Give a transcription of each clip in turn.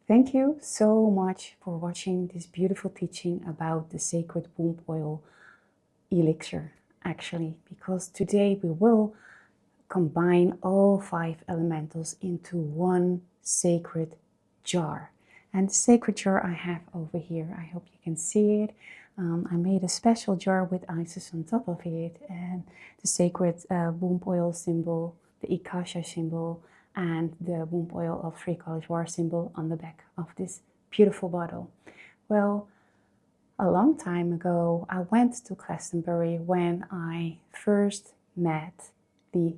Thank you so much for watching this beautiful teaching about the sacred womb oil elixir, actually, because today we will combine all 5 elementals into one sacred jar. And the sacred jar I have over here, I hope you can see it. I made a special jar with ices on top of it, and the sacred womb oil symbol, the Ikasha symbol, and the womb oil of 3 colors war symbol on the back of this beautiful bottle. Well, a long time ago, I went to Glastonbury when I first met the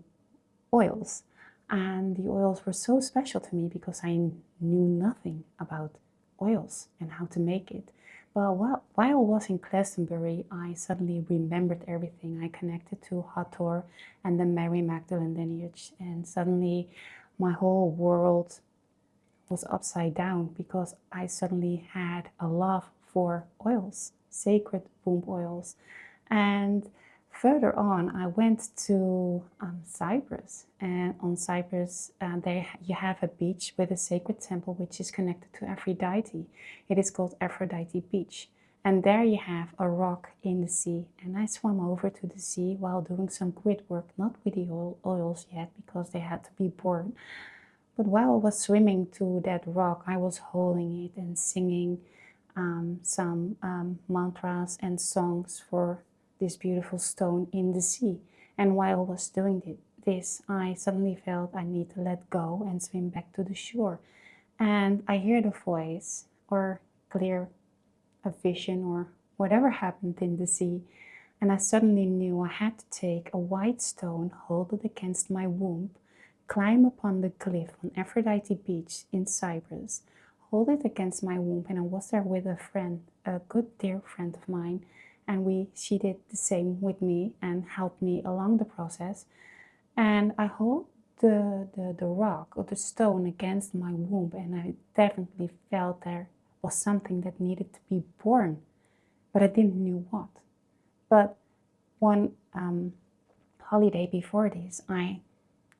oils. And the oils were so special to me because I knew nothing about oils and how to make it. But while I was in Glastonbury, I suddenly remembered everything. I connected to Hathor and the Mary Magdalene lineage, and suddenly my whole world was upside down because I suddenly had a love for oils, sacred womb oils. And further on, I went to Cyprus, and on Cyprus, there you have a beach with a sacred temple which is connected to Aphrodite. It is called Aphrodite Beach. And there you have a rock in the sea. And I swam over to the sea while doing some grit work, not with the oils yet because they had to be born. But while I was swimming to that rock, I was holding it and singing some mantras and songs for this beautiful stone in the sea. And while I was doing this, I suddenly felt I need to let go and swim back to the shore. And I hear the voice, or clear a vision, or whatever happened in the sea. And I suddenly knew I had to take a white stone, hold it against my womb, climb upon the cliff on Aphrodite Beach in Cyprus, hold it against my womb, and I was there with a friend, a good dear friend of mine, and she did the same with me and helped me along the process. And I hold the rock or the stone against my womb, and I definitely felt there was something that needed to be born, but I didn't know what. But one holiday before this, I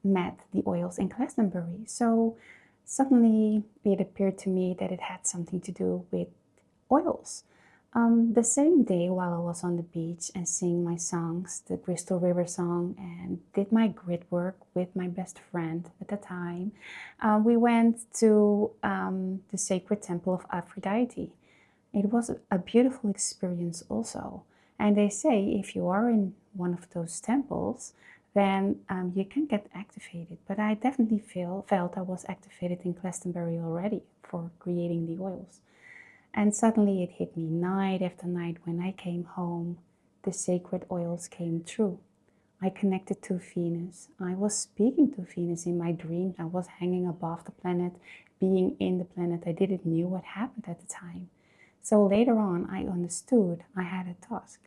met the oils in Glastonbury. So suddenly it appeared to me that it had something to do with oils. The same day while I was on the beach and singing my songs, the Bristol River song, and did my grit work with my best friend at the time, we went to the sacred temple of Aphrodite. It was a beautiful experience also. And they say if you are in one of those temples, then you can get activated. But I definitely felt I was activated in Glastonbury already for creating the oils. And suddenly it hit me night after night when I came home. The sacred oils came true. I connected to Venus. I was speaking to Venus in my dreams. I was hanging above the planet, being in the planet. I didn't know what happened at the time. So later on, I understood I had a task.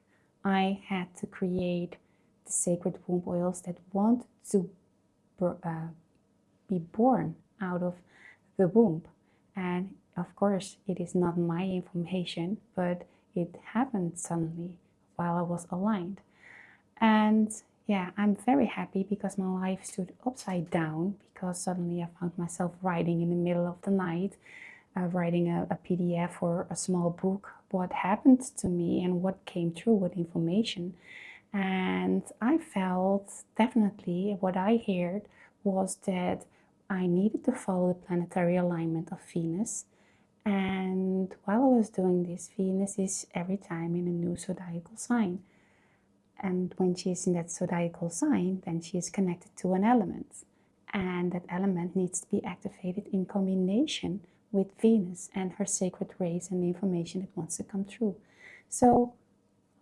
I had to create the sacred womb oils that want to be born out of the womb. And of course, it is not my information, but it happened suddenly while I was aligned. And yeah, I'm very happy because my life stood upside down because suddenly I found myself writing in the middle of the night, writing a PDF or a small book, what happened to me and what came through, what information. And I felt definitely what I heard was that I needed to follow the planetary alignment of Venus. And while I was doing this, Venus is every time in a new zodiacal sign. And when she is in that zodiacal sign, then she is connected to an element. And that element needs to be activated in combination with Venus and her sacred rays and the information that wants to come through. So,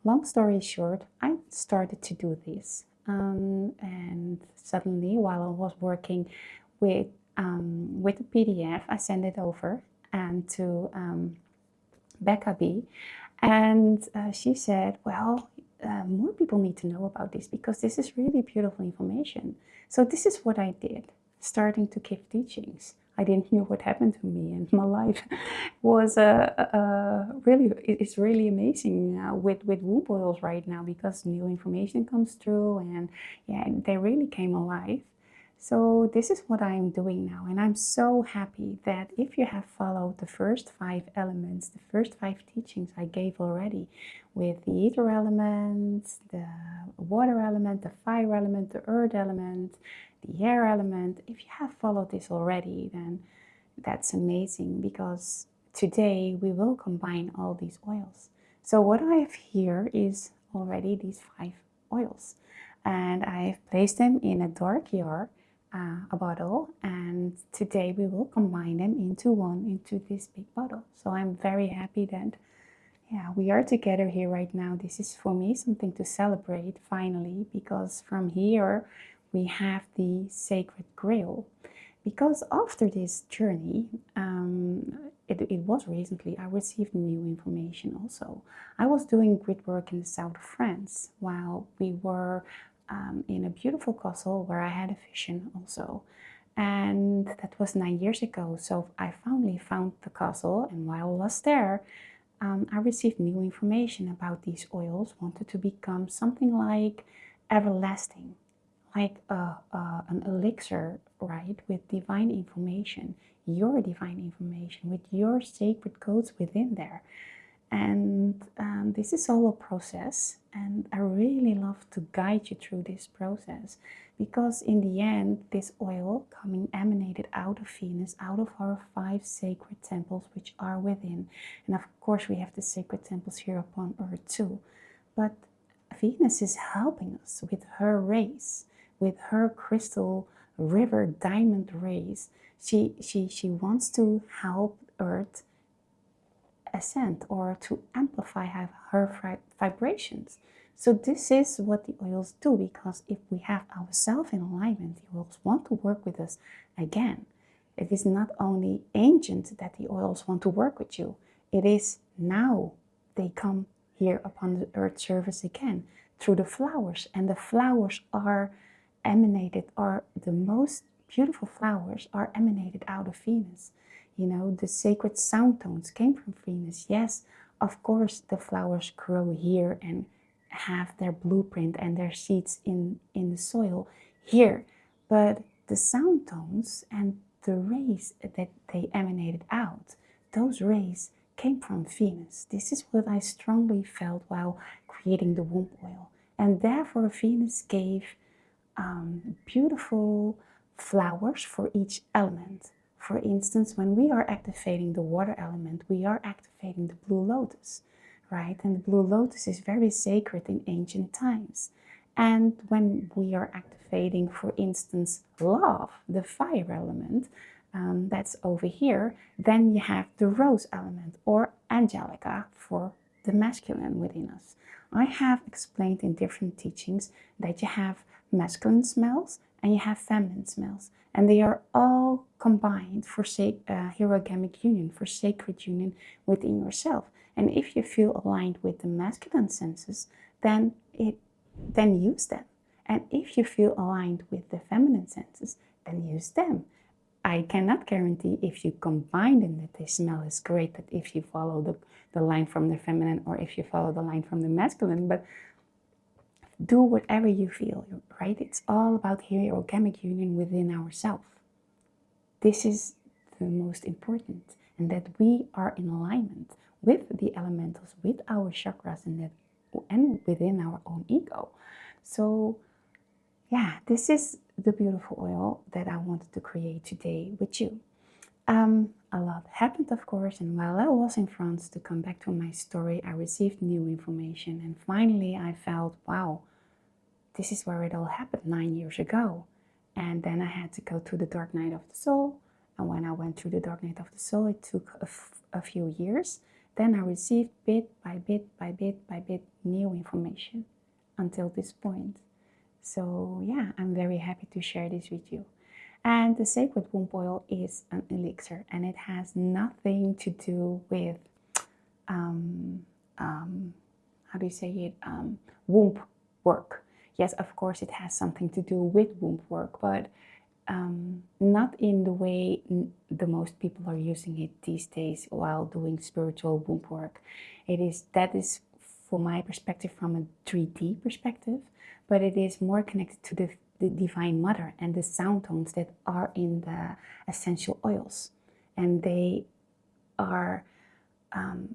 long story short, I started to do this. And suddenly, while I was working with the PDF, I sent it over and to Becca B. And she said, well, more people need to know about this because this is really beautiful information. So this is what I did, starting to give teachings. I didn't know what happened to me, and my life was really, it's really amazing with womb oils right now because new information comes through, and yeah, they really came alive. So this is what I'm doing now, and I'm so happy that if you have followed the first 5 elements, the first 5 teachings I gave already, with the ether element, the water element, the fire element, the earth element, the air element, if you have followed this already, then that's amazing, because today we will combine all these oils. So what I have here is already these 5 oils, and I've placed them in a dark jar, a bottle, and today we will combine them into this big bottle. So I'm very happy that we are together here right now. This is for me something to celebrate finally, because from here we have the sacred grail. Because after this journey, it was recently, I received new information also. I was doing grid work in the south of France while we were in a beautiful castle where I had a vision also. And that was 9 years ago. So I finally found the castle, and while I was there, I received new information about these oils, wanted to become something like everlasting, like an elixir, right, with divine information, your divine information, with your sacred codes within there. And this is all a process, and I really love to guide you through this process, because in the end, this oil coming emanated out of Venus, out of our 5 sacred temples which are within, and of course we have the sacred temples here upon earth too, but Venus is helping us with her rays, with her crystal river diamond rays. She wants to help earth ascend, or to amplify her vibrations. So this is what the oils do, because if we have ourselves in alignment, the oils want to work with us again. It is not only ancient that the oils want to work with you, it is now they come here upon the earth surface again through the flowers, and the flowers are emanated, are the most beautiful flowers are emanated out of Venus. You know, the sacred sound tones came from Venus. Yes, of course, the flowers grow here and have their blueprint and their seeds in the soil here. But the sound tones and the rays that they emanated out, those rays came from Venus. This is what I strongly felt while creating the womb oil. And therefore, Venus gave beautiful flowers for each element. For instance, when we are activating the water element, we are activating the blue lotus, right? And the blue lotus is very sacred in ancient times. And when we are activating, for instance, love, the fire element, that's over here, then you have the rose element, or angelica, for the masculine within us. I have explained in different teachings that you have masculine smells and you have feminine smells, and they are all combined for Hierogamic Union, for sacred union within yourself. And if you feel aligned with the masculine senses, then use them. And if you feel aligned with the feminine senses, then use them. I cannot guarantee if you combine them that they smell as great, that if you follow the line from the feminine or if you follow the line from the masculine, but do whatever you feel, right? It's all about Hierogamic Union within ourselves. This is the most important, and that we are in alignment with the elementals, with our chakras, and within our own ego. So yeah, this is the beautiful oil that I wanted to create today with you. A lot happened, of course, and while I was in France, to come back to my story, I received new information, and finally I felt, wow, this is where it all happened 9 years ago. And then I had to go to the dark night of the soul, and when I went through the dark night of the soul, it took a few years. Then I received bit by bit by bit by bit new information until this point. So yeah, I'm very happy to share this with you. And the sacred womb oil is an elixir, and it has nothing to do with, how do you say it, womb work. Yes, of course it has something to do with womb work, but not in the way the most people are using it these days while doing spiritual womb work. That is, from my perspective, from a 3D perspective, but it is more connected the Divine Mother and the sound tones that are in the essential oils. And they are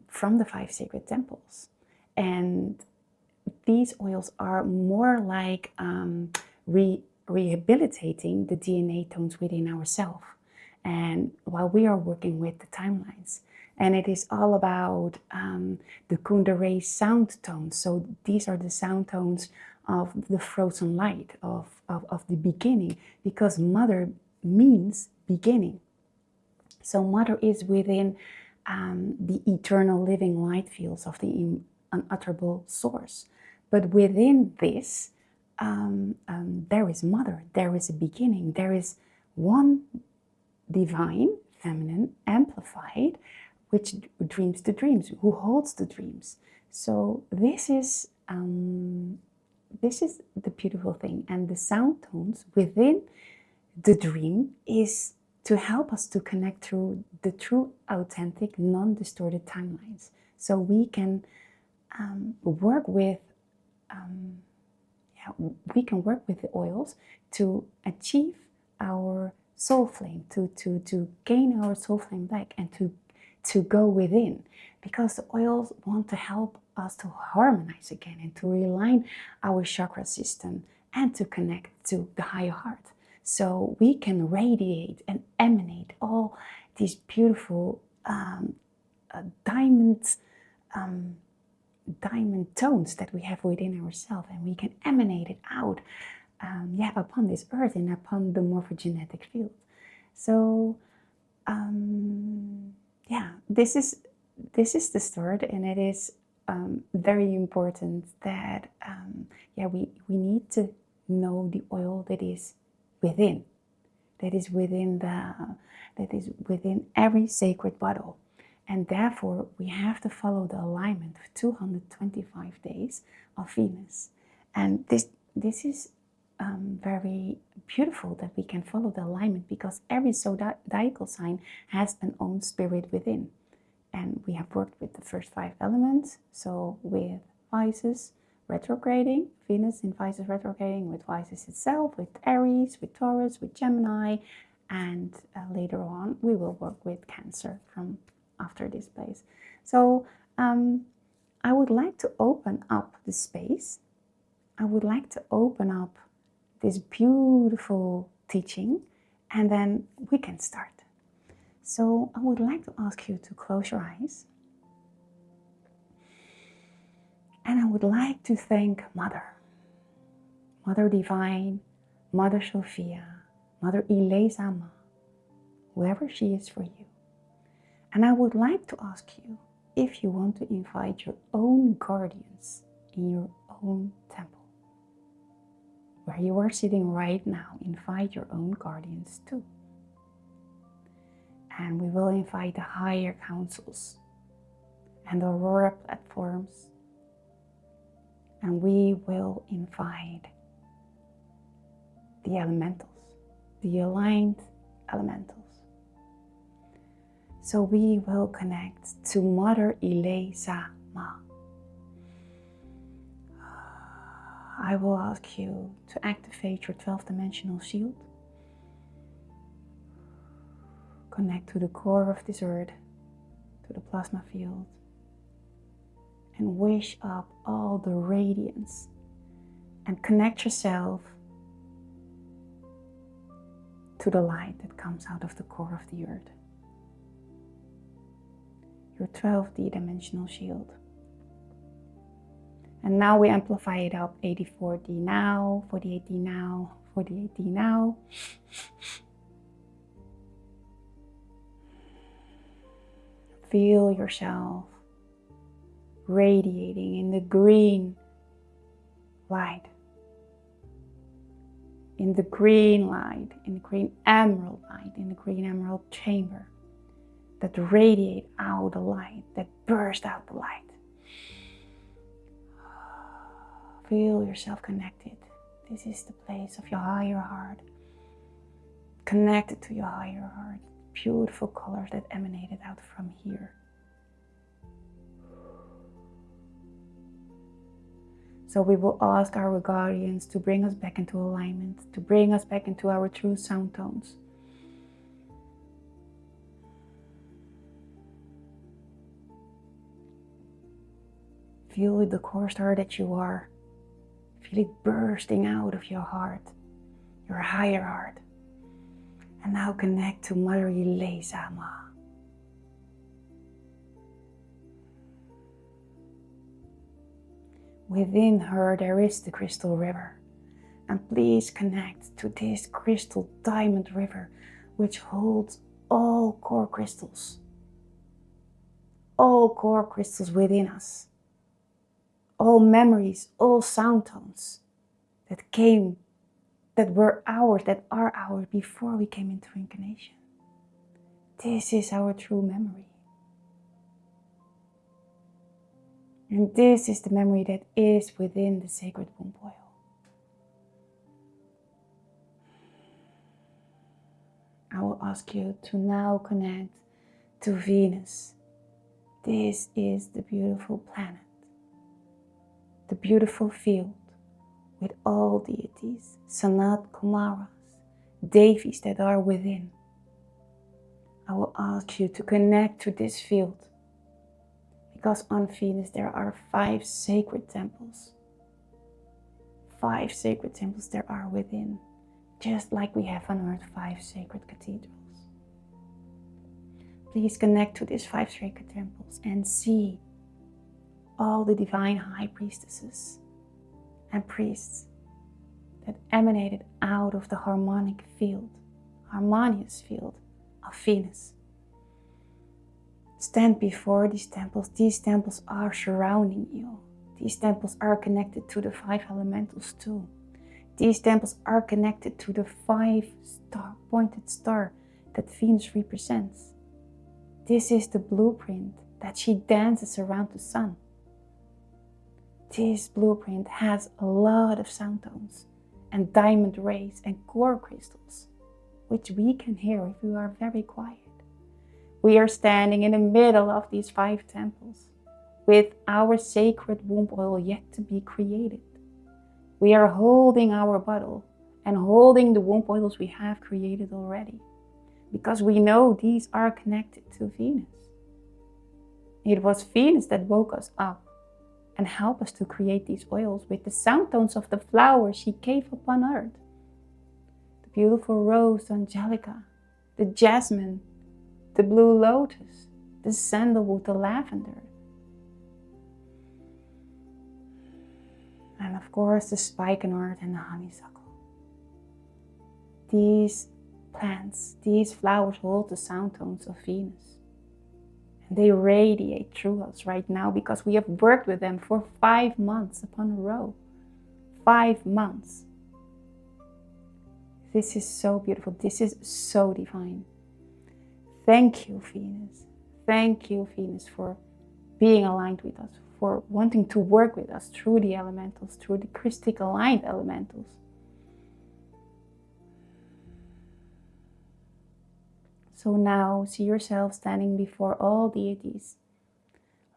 from the 5 sacred temples. And these oils are more like rehabilitating the DNA tones within ourselves. And while we are working with the timelines, and it is all about the Kundalini sound tones. So these are the sound tones of the frozen light, of the beginning, because Mother means beginning. So Mother is within the eternal living light fields of the unutterable source. But within this, there is Mother, there is a beginning, there is one divine, feminine, amplified, which dreams the dreams, who holds the dreams. So this is the beautiful thing. And the sound tones within the dream is to help us to connect through the true, authentic, non-distorted timelines. So we can work with the oils to achieve our soul flame, to gain our soul flame back, and to go within, because the oils want to help us to harmonize again and to realign our chakra system and to connect to the higher heart. So we can radiate and emanate all these beautiful diamond tones that we have within ourselves, and we can emanate it out upon this earth and upon the morphogenetic field. So this is the start, and it is very important that we need to know the oil that is within, that is within every sacred bottle. And therefore we have to follow the alignment of 225 days of Venus. And this is very beautiful that we can follow the alignment, because every zodiacal sign has an own spirit within. And we have worked with the first 5 elements, so with Pisces retrograding, Venus in Pisces retrograding, with Pisces itself, with Aries, with Taurus, with Gemini, and later on we will work with Cancer from after this place. So I would like to open up the space. I would like to open up this beautiful teaching, and then we can start. So I would like to ask you to close your eyes. And I would like to thank Mother Divine, Mother Sophia, Mother Ilesama, whoever she is for you. And I would like to ask you if you want to invite your own guardians in your own temple. Where you are sitting right now, invite your own guardians too. And we will invite the higher councils and the aurora platforms. And we will invite the elementals, the aligned elementals. So we will connect to Mother Ilesama. I will ask you to activate your 12-dimensional shield. Connect to the core of this earth, to the plasma field, and wish up all the radiance, and connect yourself to the light that comes out of the core of the earth. Your 12D dimensional shield. And now we amplify it up, 84D now, 48D now, 48D now. Feel yourself radiating in the green light, in the green light, in the green emerald light, in the green emerald chamber that radiate out the light, that burst out the light. Feel yourself connected. This is the place of your higher heart. Connected to your higher heart. Beautiful colors that emanated out from here. So we will ask our guardians to bring us back into alignment, to bring us back into our true sound tones. Feel the core star that you are. Feel it bursting out of your heart, your higher heart. And now connect to Mother Yilesama. Within her there is the crystal river. And please connect to this crystal diamond river, which holds all core crystals. All core crystals within us. All memories, all sound tones that were ours, that are ours before we came into incarnation. This is our true memory. And this is the memory that is within the sacred womb oil. I will ask you to now connect to Venus. This is the beautiful planet, the beautiful field with all deities, Sanat Kumaras, Devis that are within. I will ask you to connect to this field, because on Venus there are 5 sacred temples. 5 sacred temples there are within, just like we have on Earth 5 sacred cathedrals. Please connect to these 5 sacred temples and see all the divine high priestesses and priests that emanated out of the harmonious field of Venus. Stand before these temples. These temples are surrounding you. These temples are connected to the 5 elementals too. These temples are connected to the 5 pointed star that Venus represents. This is the blueprint that she dances around the sun. This blueprint has a lot of sound tones and diamond rays and core crystals, which we can hear if we are very quiet. We are standing in the middle of these 5 temples with our sacred womb oil yet to be created. We are holding our bottle and holding the womb oils we have created already, because we know these are connected to Venus. It was Venus that woke us up and helped us to create these oils with the sound tones of the flowers she gave upon earth. The beautiful rose angelica, the jasmine, the blue lotus, the sandalwood, the lavender. And of course the spikenard and the honeysuckle. These plants, these flowers hold the sound tones of Venus. And they radiate through us right now because we have worked with them for 5 months upon a row. 5 months. This is so beautiful. This is so divine. Thank you, Venus. Thank you, Venus, for being aligned with us, for wanting to work with us through the elementals, through the Christic aligned elementals. So now see yourself standing before all deities,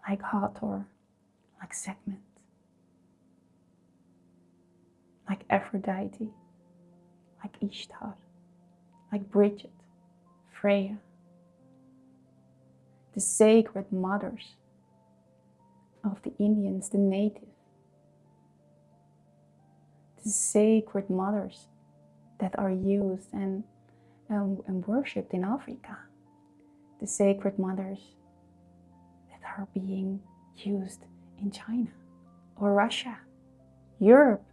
like Hathor, like Sekhmet, like Aphrodite, like Ishtar, like Bridget, Freya, the sacred mothers of the Indians, the native, the sacred mothers that are used and worshipped in Africa, the sacred mothers that are being used in China or Russia, Europe,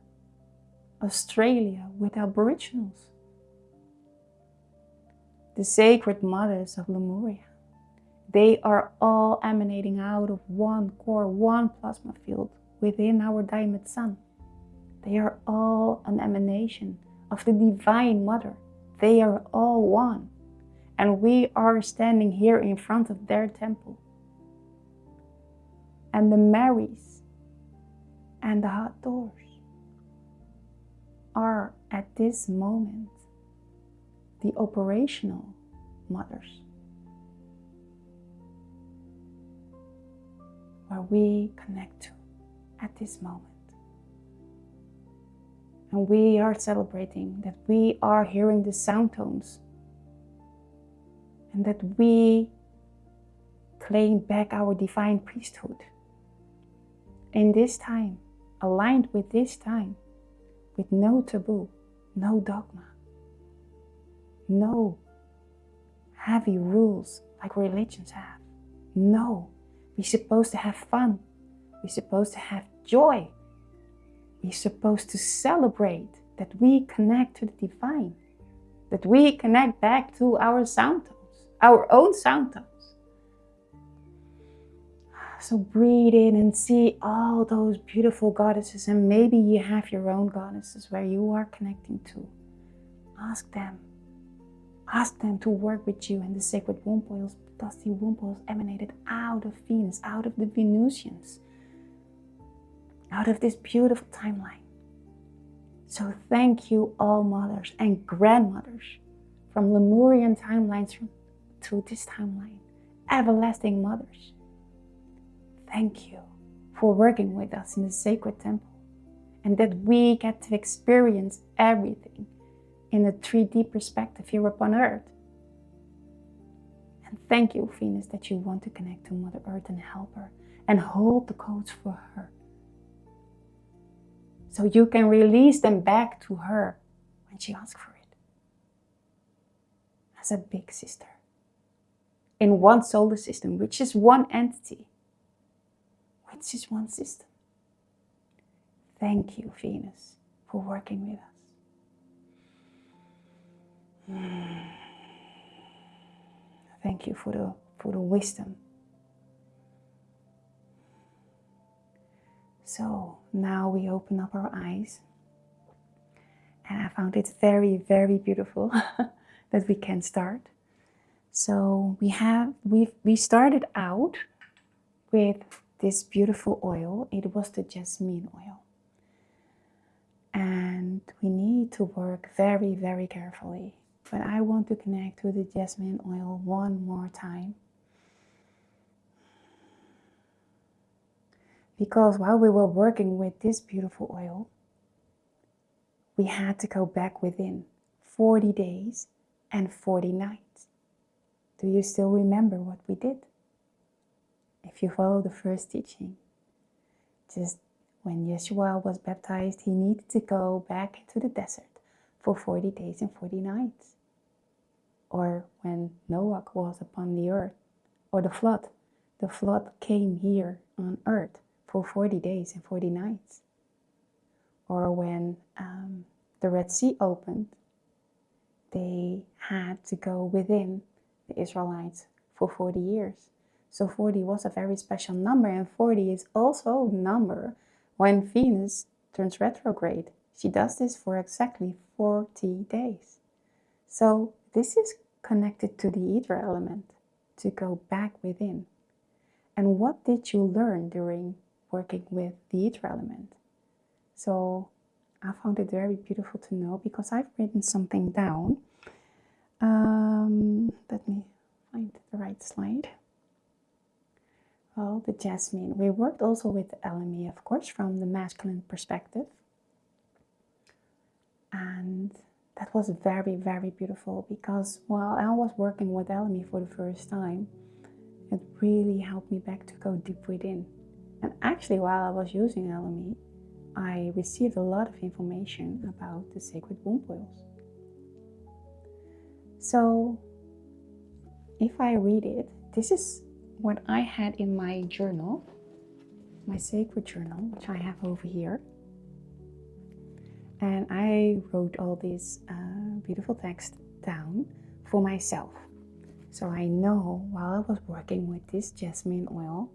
Australia with Aboriginals, the sacred mothers of Lemuria. They are all emanating out of one core, one plasma field within our diamond sun. They are all an emanation of the Divine Mother. They are all one. And we are standing here in front of their temple. And the Marys and the Hathors are at this moment the operational mothers, where we connect to at this moment. And we are celebrating that we are hearing the sound tones and that we claim back our divine priesthood in this time, aligned with this time, with no taboo, no dogma, no heavy rules like religions have. No, we're supposed to have fun. We're supposed to have joy. We're supposed to celebrate that we connect to the divine, that we connect back to our sound tones, our own sound tones. So breathe in and see all those beautiful goddesses, and maybe you have your own goddesses where you are connecting to. Ask them. Ask them to work with you and the sacred womb oils, because the womb oils emanated out of Venus, out of the Venusians, out of this beautiful timeline. So thank you all mothers and grandmothers from Lemurian timelines to this timeline, everlasting mothers. Thank you for working with us in the sacred temple, and that we get to experience everything in a 3D perspective here upon Earth. And thank you, Venus, that you want to connect to Mother Earth and help her and hold the codes for her, so you can release them back to her when she asks for it. As a big sister in one solar system, which is one entity, which is one system. Thank you, Venus, for working with us. Thank you for the wisdom. So now we open up our eyes, and I found it very, very beautiful that we can start. So we started out with this beautiful oil. It was the jasmine oil, and we need to work very, very carefully. But I want to connect to the jasmine oil one more time, because while we were working with this beautiful oil, we had to go back within 40 days and 40 nights. Do you still remember what we did? If you follow the first teaching, just when Yeshua was baptized, he needed to go back into the desert for 40 days and 40 nights. Or when Noah was upon the earth, or the flood came here on earth for 40 days and 40 nights. Or when the Red Sea opened, they had to go within the Israelites for 40 years. So 40 was a very special number, and 40 is also the number when Venus turns retrograde. She does this for exactly 40 days. So this is connected to the ether element, to go back within. And what did you learn during working with the ether element? So I found it very beautiful to know, because I've written something down. Let me find the right slide. Well, the jasmine. We worked also with the LME, of course, from the masculine perspective. And that was very, very beautiful, because while I was working with LME for the first time, it really helped me back to go deep within. And actually, while I was using LME, I received a lot of information about the sacred womb oils. So if I read it, this is what I had in my journal, my sacred journal, which I have over here. And I wrote all this beautiful text down for myself. So I know while I was working with this jasmine oil,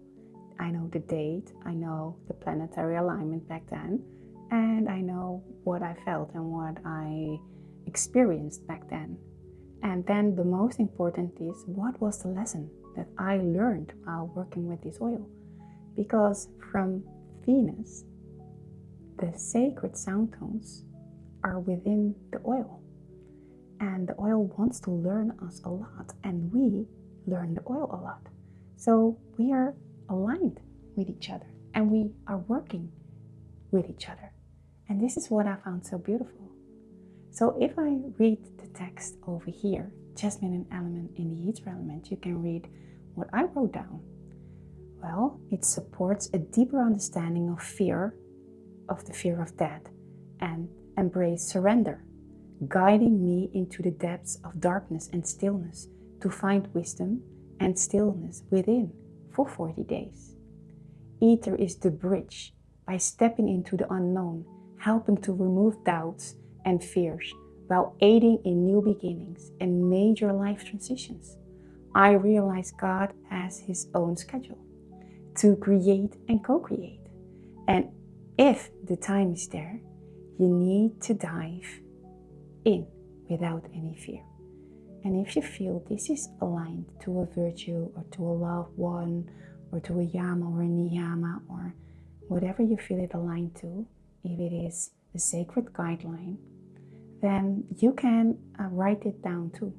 I know the date, I know the planetary alignment back then, and I know what I felt and what I experienced back then. And then the most important is, what was the lesson that I learned while working with this oil? Because from Venus, the sacred sound tones are within the oil. And the oil wants to learn us a lot, and we learn the oil a lot. So we are aligned with each other, and we are working with each other. And this is what I found so beautiful. So if I read the text over here, jasmine and element in the ether element, you can read what I wrote down. Well, it supports a deeper understanding of the fear of death, and embrace surrender, guiding me into the depths of darkness and stillness to find wisdom and stillness within for 40 days. Ether is the bridge by stepping into the unknown, helping to remove doubts and fears while aiding in new beginnings and major life transitions. I realize God has His own schedule to create and co-create. And if the time is there, you need to dive in without any fear. And if you feel this is aligned to a virtue or to a loved one or to a yama or a niyama or whatever you feel it aligned to, if it is a sacred guideline, then you can write it down too.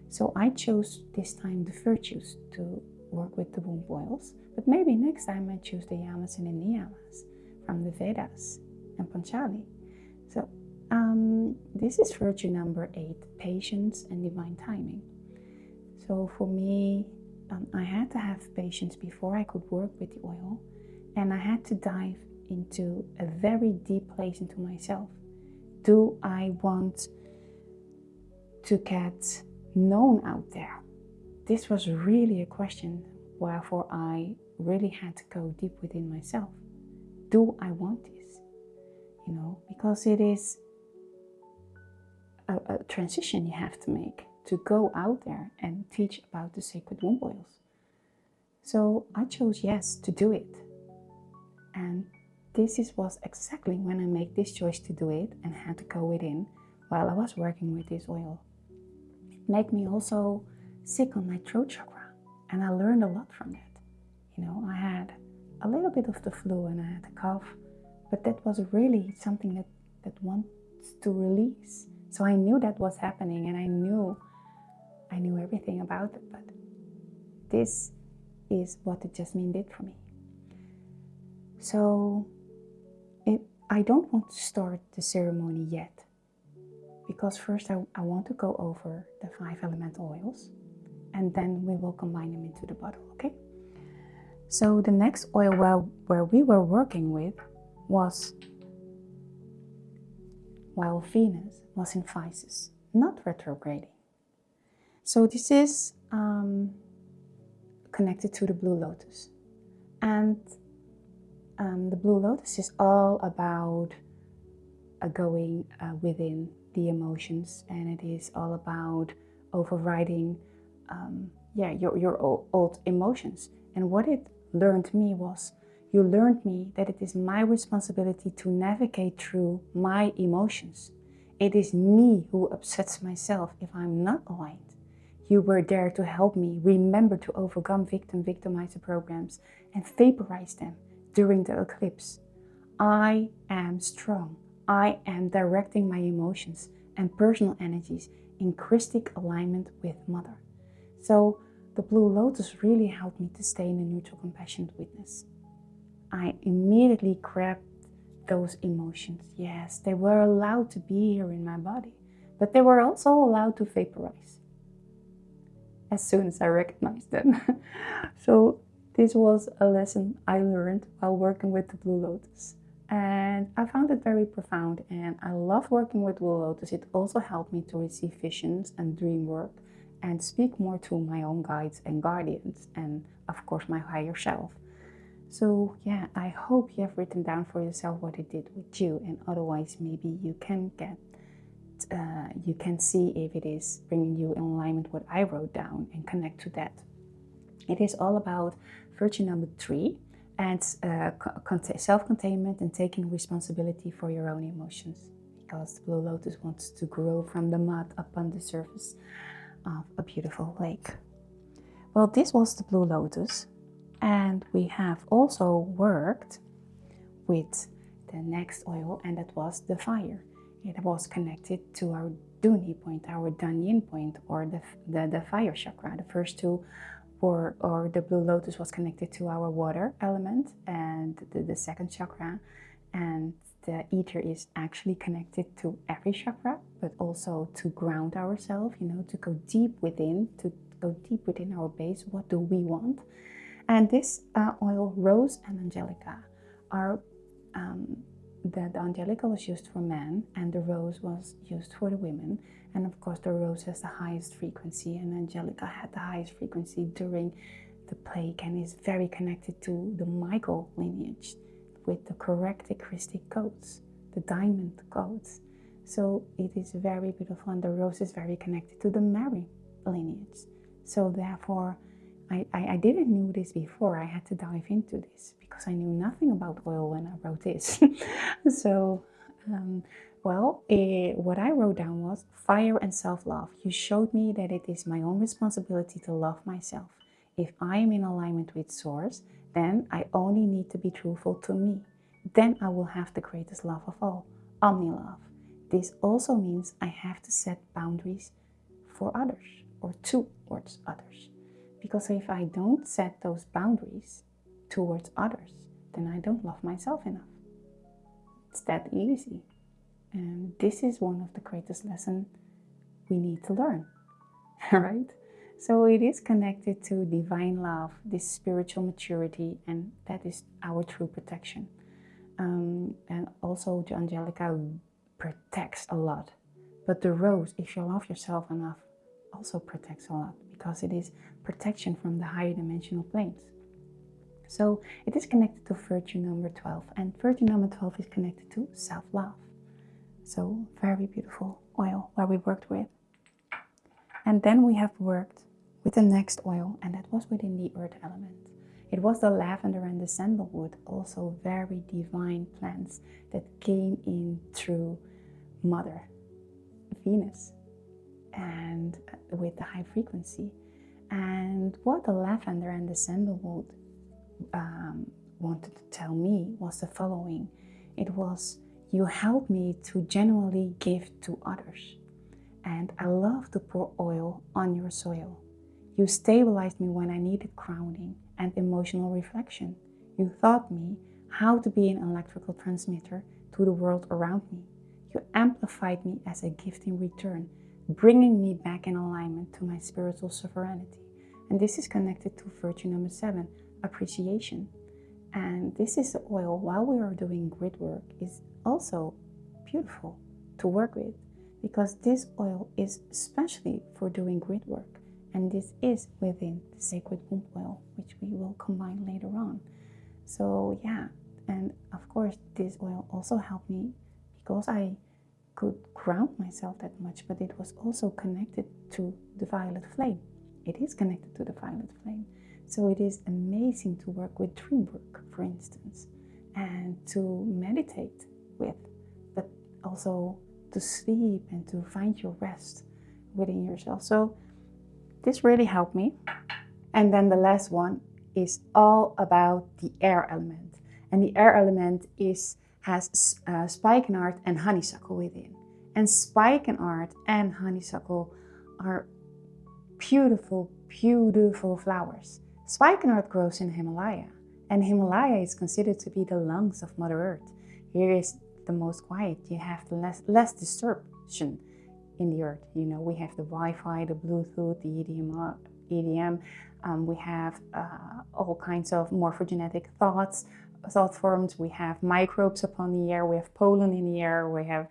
So I chose this time the virtues to work with the womb oils, but maybe next time I choose the yamas and the niyamas from the Vedas and Panchali. So this is virtue number 8, patience and divine timing. So for me, I had to have patience before I could work with the oil, and I had to dive into a very deep place into myself. Do I want to get known out there? This was really a question, wherefore I really had to go deep within myself. Do I want this? Because it is a transition you have to make to go out there and teach about the sacred womb oils. So I chose yes to do it. And this was exactly when I made this choice to do it and had to go within while I was working with this oil. It made me also sick on my throat chakra, and I learned a lot from that. I had a little bit of the flu and I had a cough, but that was really something that wants to release. So I knew that was happening, and I knew everything about it, but this is what the jasmine did for me. So I don't want to start the ceremony yet, because first I want to go over the 5 elemental oils, and then we will combine them into the bottle, okay? So the next oil where we were working with was while Venus was in Pisces, not retrograding. So this is connected to the blue lotus. And the blue lotus is all about going within the emotions, and it is all about overriding your old emotions. And what it learned me was, you learned me that it is my responsibility to navigate through my emotions. It is me who upsets myself if I'm not aligned. You were there to help me remember to overcome victimizer programs and vaporize them during the eclipse. I am strong. I am directing my emotions and personal energies in Christic alignment with Mother. So the blue lotus really helped me to stay in a neutral, compassionate witness. I immediately grabbed those emotions. Yes, they were allowed to be here in my body, but they were also allowed to vaporize as soon as I recognized them. So this was a lesson I learned while working with the blue lotus. And I found it very profound, and I love working with blue lotus. It also helped me to receive visions and dream work and speak more to my own guides and guardians, and of course my higher self. So yeah, I hope you have written down for yourself what it did with you, and otherwise maybe you can see if it is bringing you in alignment with what I wrote down and connect to that. It is all about virtue number 3, and self-containment and taking responsibility for your own emotions, because the blue lotus wants to grow from the mud upon the surface of a beautiful lake. Well, this was the blue lotus, and we have also worked with the next oil, and that was the fire. It was connected to our Duni point, our Danyin point, or the fire chakra. The first two or the blue lotus was connected to our water element and the second chakra, and the ether is actually connected to every chakra, but also to ground ourselves, to go deep within, our base. What do we want? And this oil, rose and angelica, are the angelica was used for men and the rose was used for the women. And of course, the rose has the highest frequency, and angelica had the highest frequency during the plague, and is very connected to the Michael lineage with the characteristic codes, the diamond codes. So it is very beautiful, and the rose is very connected to the Mary lineage. So therefore, I didn't know this before. I had to dive into this because I knew nothing about oil when I wrote this. So, what I wrote down was fire and self-love. You showed me that it is my own responsibility to love myself. If I am in alignment with Source, then I only need to be truthful to me. Then I will have the greatest love of all, omni-love. This also means I have to set boundaries for others or towards others. Because if I don't set those boundaries towards others, then I don't love myself enough. It's that easy. And this is one of the greatest lessons we need to learn, right? So it is connected to divine love, this spiritual maturity, and that is our true protection. And also the angelica protects a lot. But the rose, if you love yourself enough, also protects a lot, because it is protection from the higher dimensional planes. So it is connected to virtue number 12, and virtue number 12 is connected to self-love. So very beautiful oil where we worked with. And then we have worked with the next oil, and that was within the earth element. It was the lavender and the sandalwood, also very divine plants that came in through Mother Venus and with the high frequency. And what the lavender and the sandalwood wanted to tell me was the following. It was, you help me to genuinely give to others. And I love to pour oil on your soil. You stabilized me when I needed grounding and emotional reflection. You taught me how to be an electrical transmitter to the world around me. You amplified me as a gift in return, bringing me back in alignment to my spiritual sovereignty. And this is connected to virtue number 7, appreciation. And this is the oil, while we are doing grid work, is also beautiful to work with, because this oil is especially for doing grid work. And this is within the sacred womb oil, which we will combine later on. So yeah, and of course this oil also helped me because I could ground myself that much, but it was also connected to the violet flame. It is connected to the violet flame. So it is amazing to work with dream work, for instance, and to meditate with, but also to sleep and to find your rest within yourself. So this really helped me. And then the last one is all about the air element. And the air element has spikenard and honeysuckle within. And spikenard and honeysuckle are beautiful, beautiful flowers. Spikenard grows in Himalaya, and Himalaya is considered to be the lungs of Mother Earth. Here is the most quiet. You have the less disruption in the earth. You know, we have the Wi-Fi, the Bluetooth, the EDM. We have all kinds of morphogenetic thought forms. We have microbes upon the air. We have pollen in the air. We have,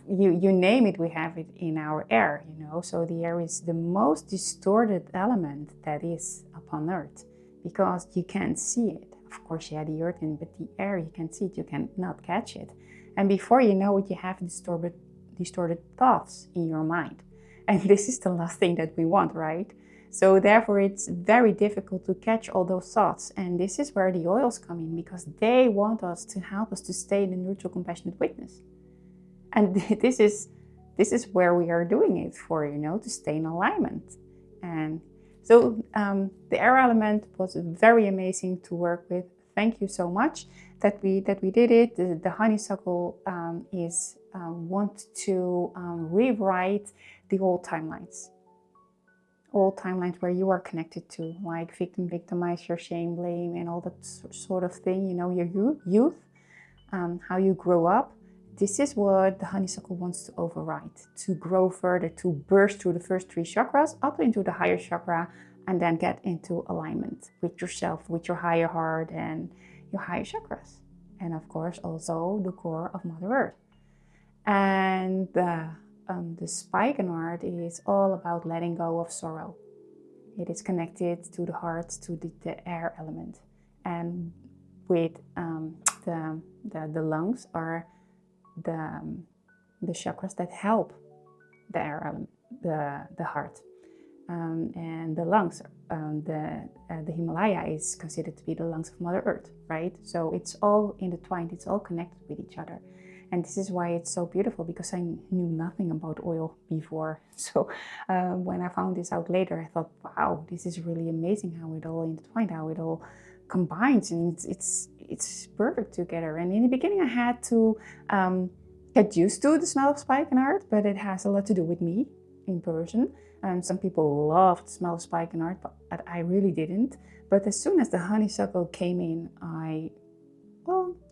you name it, we have it in our air, you know. So the air is the most distorted element that is upon Earth, because you can't see it. Of course, you have the earth in, but the air, you can see it, you cannot catch it. And before you know it, you have distorted thoughts in your mind. And this is the last thing that we want, right? So therefore, it's very difficult to catch all those thoughts. And this is where the oils come in, because they want us to help us to stay in the neutral, compassionate witness. And this is where we are doing it for, you know, to stay in alignment. And so the air element was very amazing to work with. Thank you so much that we did it. The honeysuckle want to rewrite the old timelines. Old timelines where you are connected to, like victim, victimizer, shame, blame, and all that sort of thing, you know, your youth. how you grow up. This is what the honeysuckle wants to override, to grow further, to burst through the first 3 chakras up into the higher chakra, and then get into alignment with yourself, with your higher heart and your higher chakras. And of course, also the core of Mother Earth. And the spikenard is all about letting go of sorrow. It is connected to the heart, to the air element. And with the lungs are the chakras that help the air element, the heart. And the lungs, the Himalaya is considered to be the lungs of Mother Earth, right? So it's all intertwined, it's all connected with each other. And this is why it's so beautiful, because I knew nothing about oil before. So when I found this out later, I thought, wow, this is really amazing how it all intertwined, how it all combines, and it's perfect together. And in the beginning, I had to get used to the smell of spikenard, but it has a lot to do with me in person. And some people love the smell of spikenard, but I really didn't. But as soon as the honeysuckle came in,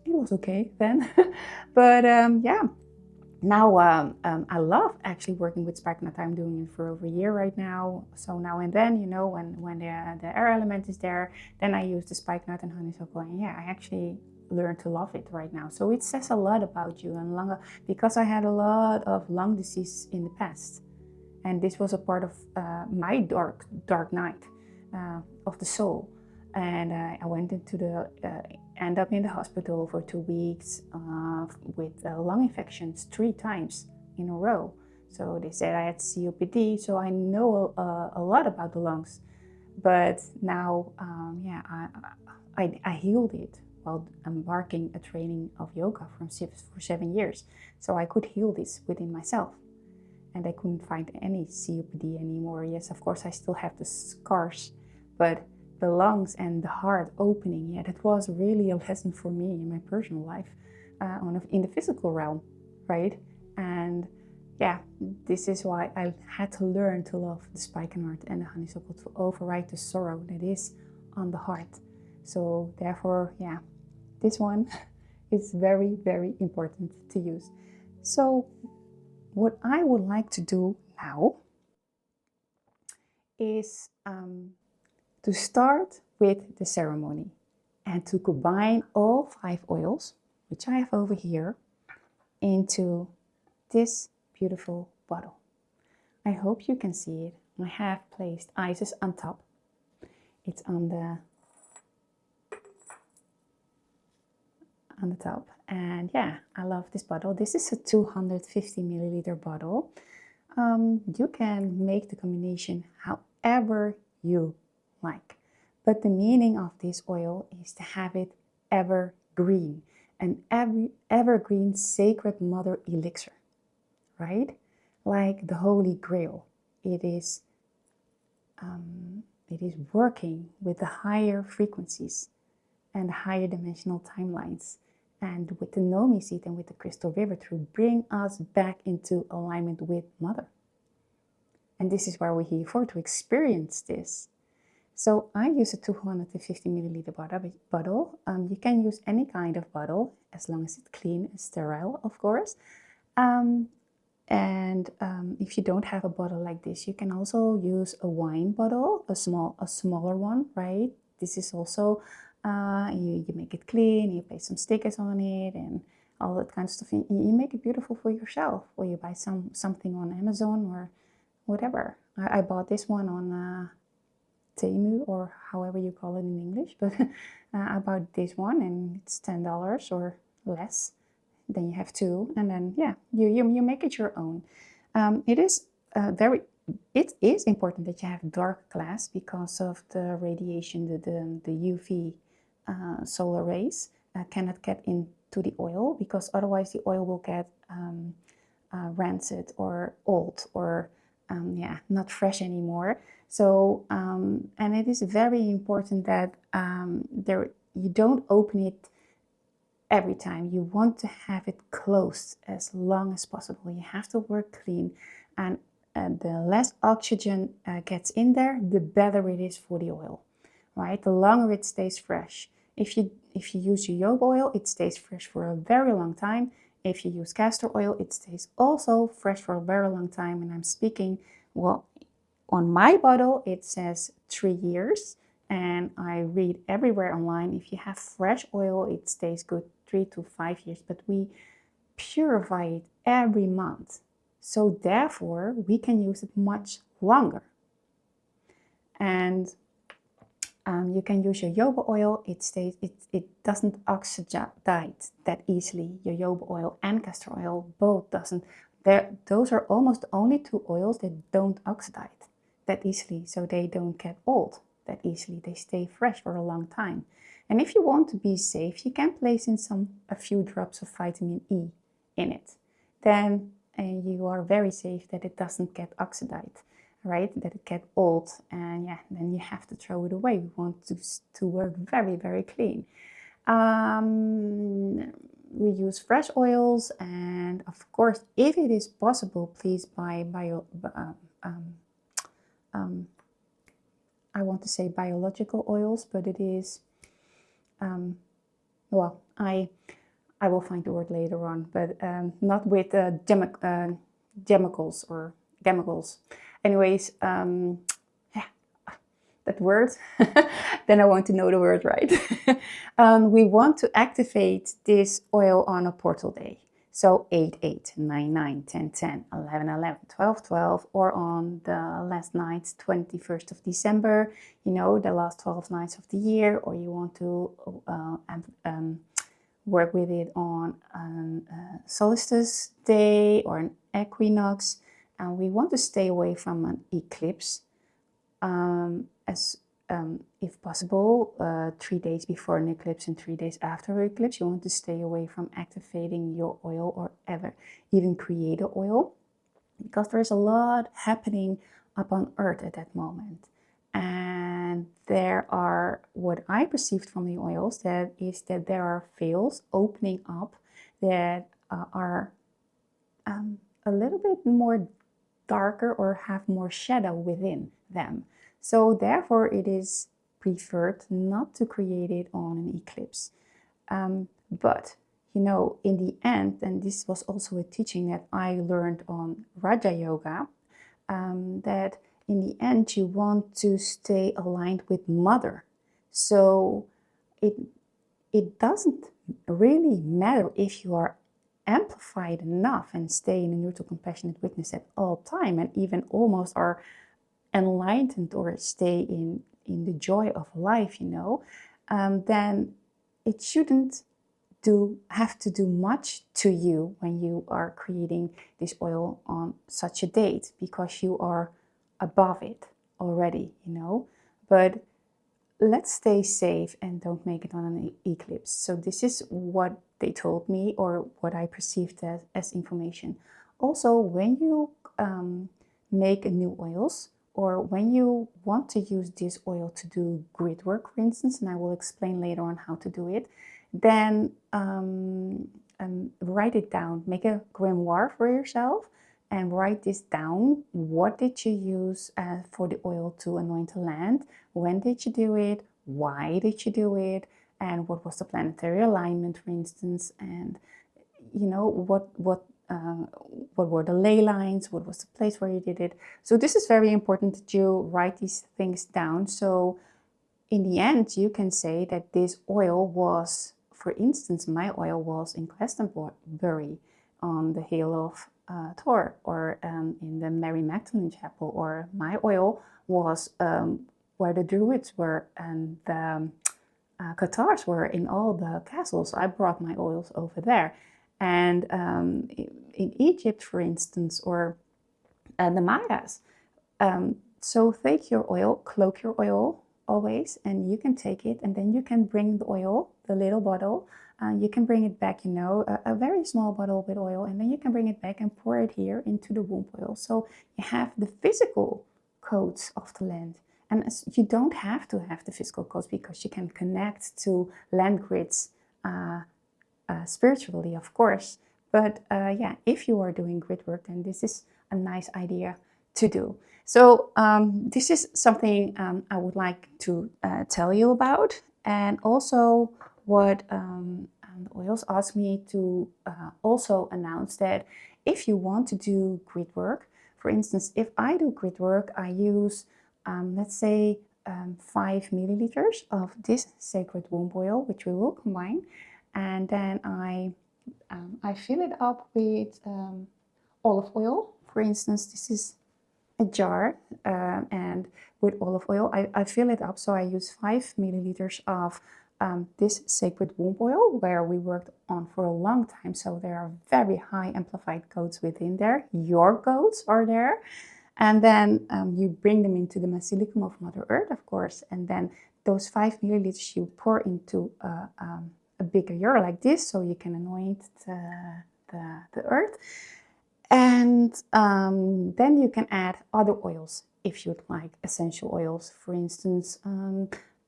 it was okay then. But yeah, now I love actually working with spikenard. I'm doing it for over a year right now. So now and then, you know, when the air element is there, then I use the spikenard and honeysuckle. And yeah, I actually learned to love it right now. So it says a lot about you. And because I had a lot of lung disease in the past. And this was a part of my dark night of the soul. And I went into end up in the hospital for 2 weeks with lung infections 3 times in a row. So they said I had COPD, so I know a lot about the lungs. But now, I healed it while embarking a training of yoga for 7 years. So I could heal this within myself. And I couldn't find any COPD anymore. Yes, of course, I still have the scars, but the lungs and the heart opening, yeah, that was really a lesson for me in my personal life, in the physical realm, right? And yeah, this is why I had to learn to love the spikenard and the honeysuckle, to override the sorrow that is on the heart. So therefore, yeah, this one is very, very important to use. So what I would like to do now is to start with the ceremony and to combine all 5 oils, which I have over here, into this beautiful bottle. I hope you can see it. I have placed Isis on top. It's on the top. And yeah, I love this bottle. This is a 250 milliliter bottle. You can make the combination however you like. But the meaning of this oil is to have it evergreen, an evergreen sacred mother elixir, right? Like the Holy Grail. It is working with the higher frequencies and higher dimensional timelines, and with the Nomi seed and with the crystal river, to bring us back into alignment with Mother. And this is where we're here for, to experience this. So I use a 250 milliliter bottle. You can use any kind of bottle, as long as it's clean and sterile, of course. If you don't have a bottle like this, you can also use a wine bottle, a smaller one, right? This is also, you make it clean, you place some stickers on it and all that kind of stuff. You make it beautiful for yourself, or you buy something on Amazon or whatever. I bought this one on Temu, or however you call it in English, but I bought this one and it's $10 or less. Then you have 2, and then yeah, you make it your own. It is important that you have dark glass because of the radiation, the UV solar rays cannot get into the oil, because otherwise the oil will get rancid or old, or not fresh anymore. So and it is very important that you don't open it every time. You want to have it closed as long as possible. You have to work clean, and the less oxygen gets in there, the better it is for the oil, right? The longer it stays fresh. If if you use jojoba oil, it stays fresh for a very long time. If you use castor oil, it stays also fresh for a very long time. And I'm speaking, well, on my bottle, it says 3 years. And I read everywhere online, if you have fresh oil, it stays good 3 to 5 years. But we purify it every month. So therefore, we can use it much longer. And you can use jojoba oil. It doesn't oxidize that easily. Jojoba oil and castor oil both doesn't. Those are almost the only two oils that don't oxidize that easily, so they don't get old that easily. They stay fresh for a long time. And if you want to be safe, you can place in a few drops of vitamin E in it. Then you are very safe that it doesn't get oxidized, right? That it get old, and yeah, then you have to throw it away. We want to work very, very clean. We use fresh oils, and of course, if it is possible, please buy I want to say biological oils, but it is, well, I will find the word later on, but not with chemicals or chemicals. Anyways, yeah, that word, then I want to know the word right. We want to activate this oil on a portal day. So 8/8, 9/9, 10/10, 11/11, 12/12, or on the last night, 21st of December, you know, the last 12 nights of the year, or you want to work with it on a solstice day or an equinox. And we want to stay away from an eclipse, if possible, 3 days before an eclipse and 3 days after an eclipse. You want to stay away from activating your oil or even create an oil, because there is a lot happening up on Earth at that moment. And there are, what I perceived from the oils, that is that there are veils opening up that are a little bit more darker or have more shadow within them. So therefore it is preferred not to create it on an eclipse. But you know, in the end, and this was also a teaching that I learned on Raja Yoga, that in the end you want to stay aligned with Mother. So it doesn't really matter if you are amplified enough and stay in a neutral compassionate witness at all time, and even almost are enlightened or stay in the joy of life, you know, then it shouldn't have to do much to you when you are creating this oil on such a date, because you are above it already, you know. But let's stay safe and don't make it on an eclipse. So this is what they told me, or what I perceived as information. Also, when you make new oils, or when you want to use this oil to do grid work, for instance, and I will explain later on how to do it, then write it down. Make a grimoire for yourself and write this down. What did you use for the oil to anoint the land? When did you do it? Why did you do it? And what was the planetary alignment, for instance? And you know, what were the ley lines? What was the place where you did it? So this is very important that you write these things down. So in the end, you can say that this oil was, for instance, my oil was in Glastonbury on the hill of Thor, or in the Mary Magdalene Chapel, or my oil was where the Druids were and the Cathars were in all the castles. I brought my oils over there. And in Egypt, for instance, or the Mayas. So take your oil, cloak your oil always, and you can take it, and then you can bring the oil, the little bottle, you can bring it back, you know, a very small bottle with oil, and then you can bring it back and pour it here into the womb oil. So you have the physical codes of the land. And you don't have to have the physical codes, because you can connect to land grids spiritually, of course. But yeah, if you are doing grid work, then this is a nice idea to do. So this is something I would like to tell you about. And also what the oils asked me to also announce that if you want to do grid work, for instance, if I do grid work, I use, let's say, 5 milliliters of this sacred womb oil, which we will combine, and then I fill it up with olive oil. For instance, this is a jar, and with olive oil, I fill it up. So I use 5 milliliters of this sacred womb oil, where we worked on for a long time. So there are very high amplified goats within there. Your goats are there. And then you bring them into the basilicum of Mother Earth, of course. And then those 5 milliliters you pour into a bigger jar like this, so you can anoint the earth. And then you can add other oils if you'd like, essential oils, for instance,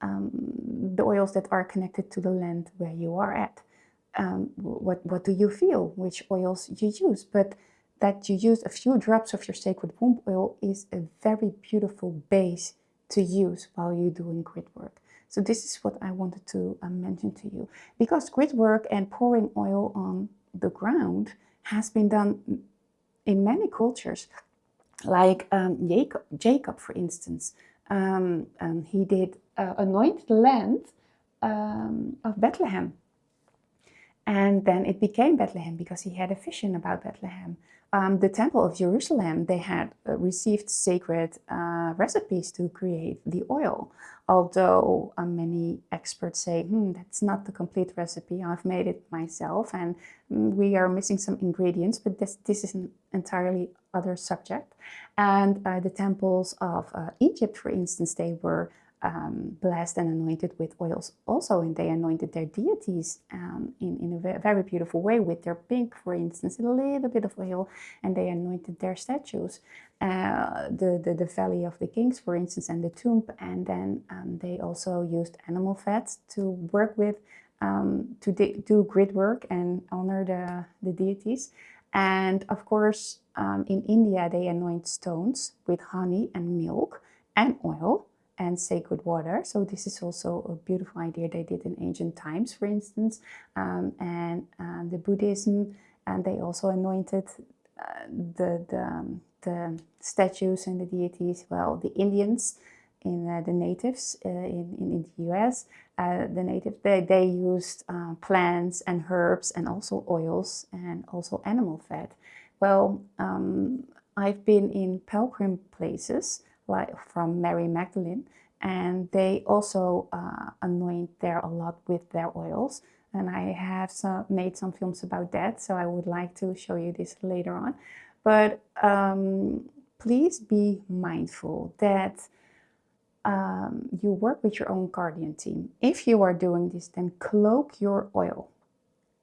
the oils that are connected to the land where you are at. What do you feel? Which oils you use? But that you use a few drops of your sacred womb oil is a very beautiful base to use while you're doing grid work. So this is what I wanted to mention to you, because grid work and pouring oil on the ground has been done in many cultures, like Jacob, for instance. He did anoint the land of Bethlehem. And then it became Bethlehem because he had a vision about Bethlehem. The Temple of Jerusalem, they had received sacred recipes to create the oil. Although many experts say, that's not the complete recipe, I've made it myself, and we are missing some ingredients, but this is an entirely other subject. And the temples of Egypt, for instance, they were blessed and anointed with oils also, and they anointed their deities in a very beautiful way with their pink, for instance, a little bit of oil, and they anointed their statues, the Valley of the Kings, for instance, and the tomb. And then they also used animal fats to work with, to do grid work and honor the deities. And of course, in India, they anoint stones with honey and milk and oil and sacred water. So this is also a beautiful idea they did in ancient times, for instance. And the Buddhism, and they also anointed the statues and the deities. Well, the Indians, in the natives in the US, the natives, they used plants and herbs and also oils and also animal fat. Well, I've been in pilgrim places, like from Mary Magdalene, and they also anoint there a lot with their oils. And I have made some films about that, so I would like to show you this later on. But please be mindful that you work with your own guardian team. If you are doing this, then cloak your oil.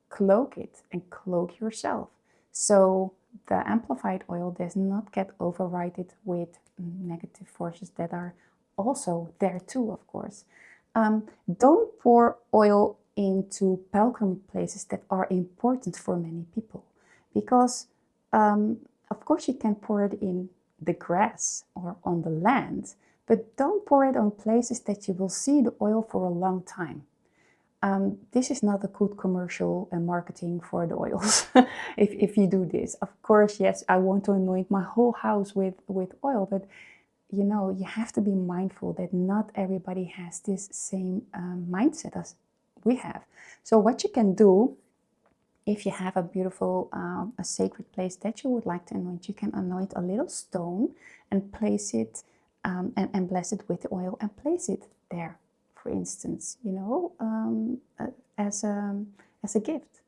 Cloak it and cloak yourself, so the amplified oil does not get overridden with negative forces that are also there too, of course. Don't pour oil into pilgrim places that are important for many people, because of course you can pour it in the grass or on the land, but don't pour it on places that you will see the oil for a long time. This is not a good commercial and marketing for the oils. if you do this, of course, yes, I want to anoint my whole house with oil, but you know, you have to be mindful that not everybody has this same mindset as we have. So what you can do, if you have a beautiful, a sacred place that you would like to anoint, you can anoint a little stone and place it and bless it with the oil and place it there, for instance, you know, as a gift.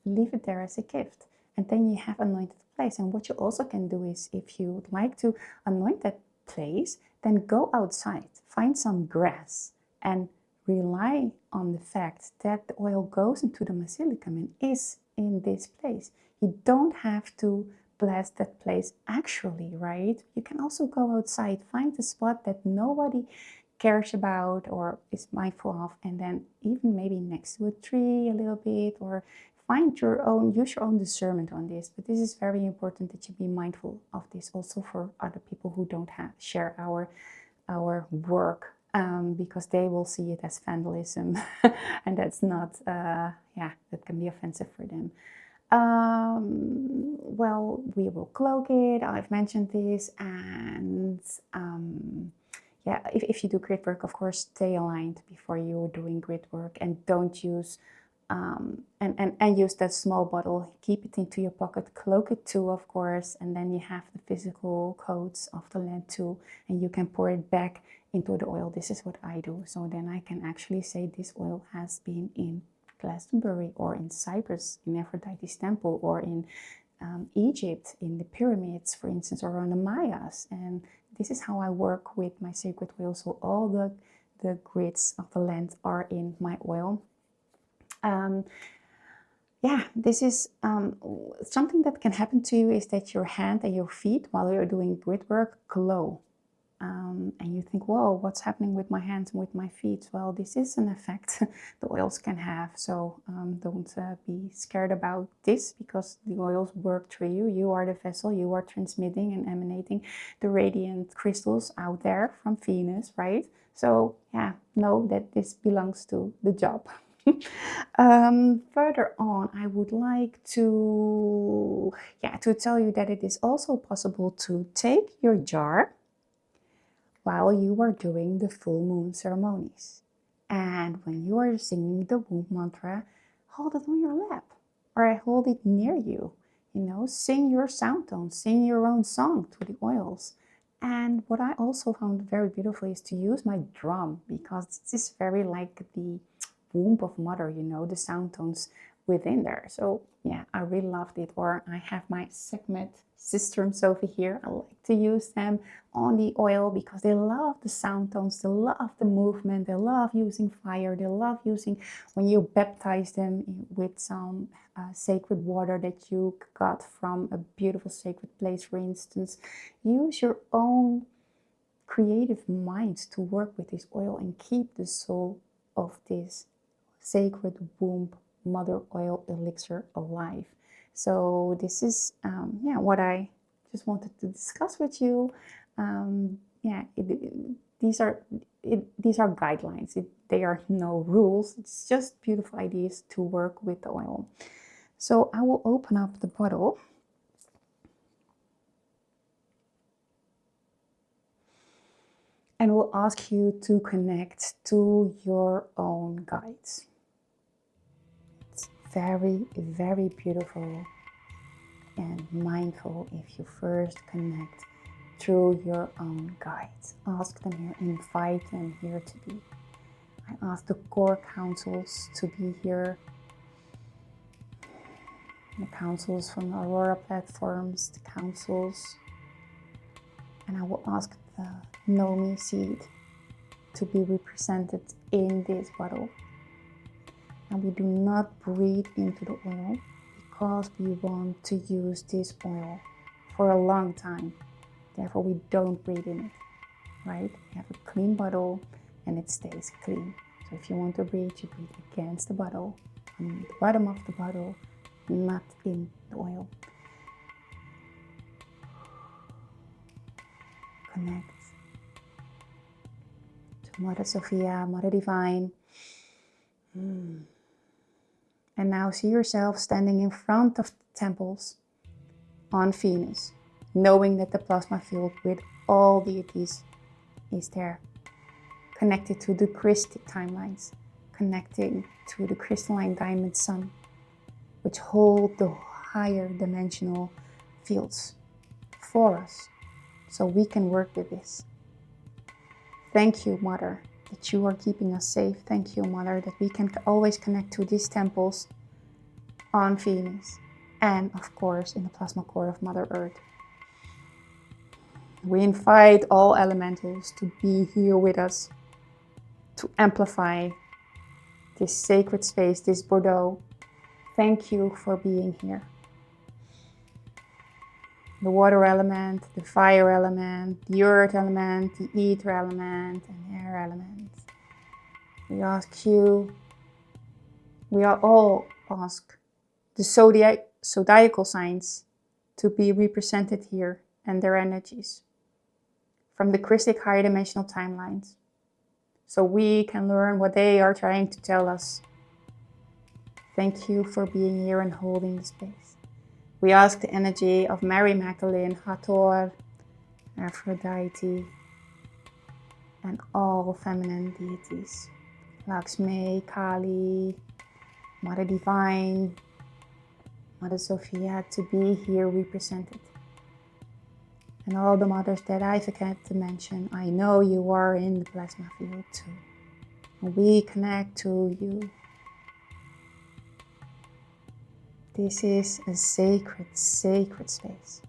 Leave it there as a gift, and then you have anointed place. And what you also can do is, if you would like to anoint that place, then go outside, find some grass, and rely on the fact that the oil goes into the basilicum and is in this place. You don't have to bless that place actually, right? You can also go outside, find a spot that nobody cares about or is mindful of, and then even maybe next to a tree a little bit, or find your own, use your own discernment on this. But this is very important that you be mindful of this also for other people who don't share our work because they will see it as vandalism, and that's not, that can be offensive for them. Well, we will cloak it. I've mentioned this, and if you do grid work, of course, stay aligned before you're doing grid work, and don't use and use that small bottle. Keep it into your pocket, cloak it too, of course, and then you have the physical codes of the land too, and you can pour it back into the oil. This is what I do. So then I can actually say this oil has been in Glastonbury, or in Cyprus, in Aphrodite's temple, or in Egypt, in the pyramids, for instance, or on the Mayas. And this is how I work with my sacred oil. So all the grids of the land are in my oil. This is something that can happen to you, is that your hand and your feet, while you're doing grid work, glow. And you think, whoa, what's happening with my hands and with my feet? Well, this is an effect the oils can have. So don't be scared about this, because the oils work through you. You are the vessel. You are transmitting and emanating the radiant crystals out there from Venus, right? So know that this belongs to the job. Further on, I would like to tell you that it is also possible to take your jar while you are doing the full moon ceremonies. And when you are singing the womb mantra, hold it on your lap, or hold it near you. Sing your sound tone, sing your own song to the oils. And what I also found very beautiful is to use my drum, because this is very like the womb of mother, the sound tones within there. So I really loved it. Or I have my segment systems over here. I like to use them on the oil, because they love the sound tones, they love the movement, they love using fire, they love using when you baptize them with some sacred water that you got from a beautiful sacred place, for instance. Use your own creative mind to work with this oil and keep the soul of this sacred womb mother oil elixir alive. So this is what I just wanted to discuss with you. These are guidelines. They are no rules. It's just beautiful ideas to work with the oil. So I will open up the bottle. And will ask you to connect to your own guides. It's very, very beautiful and mindful if you first connect through your own guides. Ask them here, invite them here to be. I ask the core councils to be here. The councils from the Aurora platforms, the councils. And I will ask the Nomi seed to be represented in this bottle. And we do not breathe into the oil, because we want to use this oil for a long time. Therefore, we don't breathe in it, right? We have a clean bottle and it stays clean. So if you want to breathe, you breathe against the bottle, on the bottom of the bottle, not in the oil. Connect to Mother Sophia, Mother Divine. And now see yourself standing in front of the temples on Venus, knowing that the plasma field with all deities is there. Connected to the Christic timelines, connecting to the crystalline diamond sun, which hold the higher dimensional fields for us, so we can work with this. Thank you, Mother, that you are keeping us safe. Thank you, Mother, that we can always connect to these temples on Venus, and of course in the plasma core of Mother Earth. We invite all elementals to be here with us, to amplify this sacred space, this Bordeaux. Thank you for being here. The water element, the fire element, the earth element, the ether element, and the air element. We ask you, we are all ask the zodiacal signs to be represented here and their energies from the Christic higher dimensional timelines. so we can learn what they are trying to tell us. Thank you for being here and holding the space. We ask the energy of Mary Magdalene, Hathor, Aphrodite, and all feminine deities, Lakshmi, Kali, Mother Divine, Mother Sophia, to be here represented. And all the mothers that I forget to mention, I know you are in the plasma field too. And we connect to you. This is a sacred, sacred space.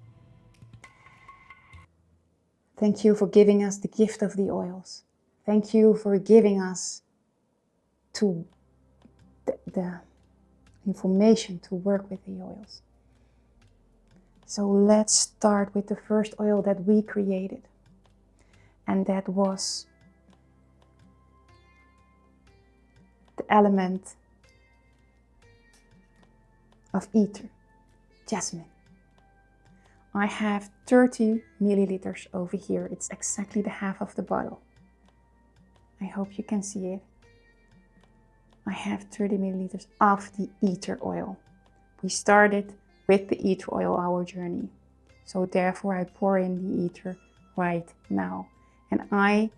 Thank you for giving us the gift of the oils. Thank you for giving us the information to work with the oils. So let's start with the first oil that we created. And that was the element of ether, jasmine. I have 30 milliliters over here. It's exactly the half of the bottle. I hope you can see it. I have 30 milliliters of the ether oil. We started with the ether oil our journey. So therefore I pour in the ether right now. And I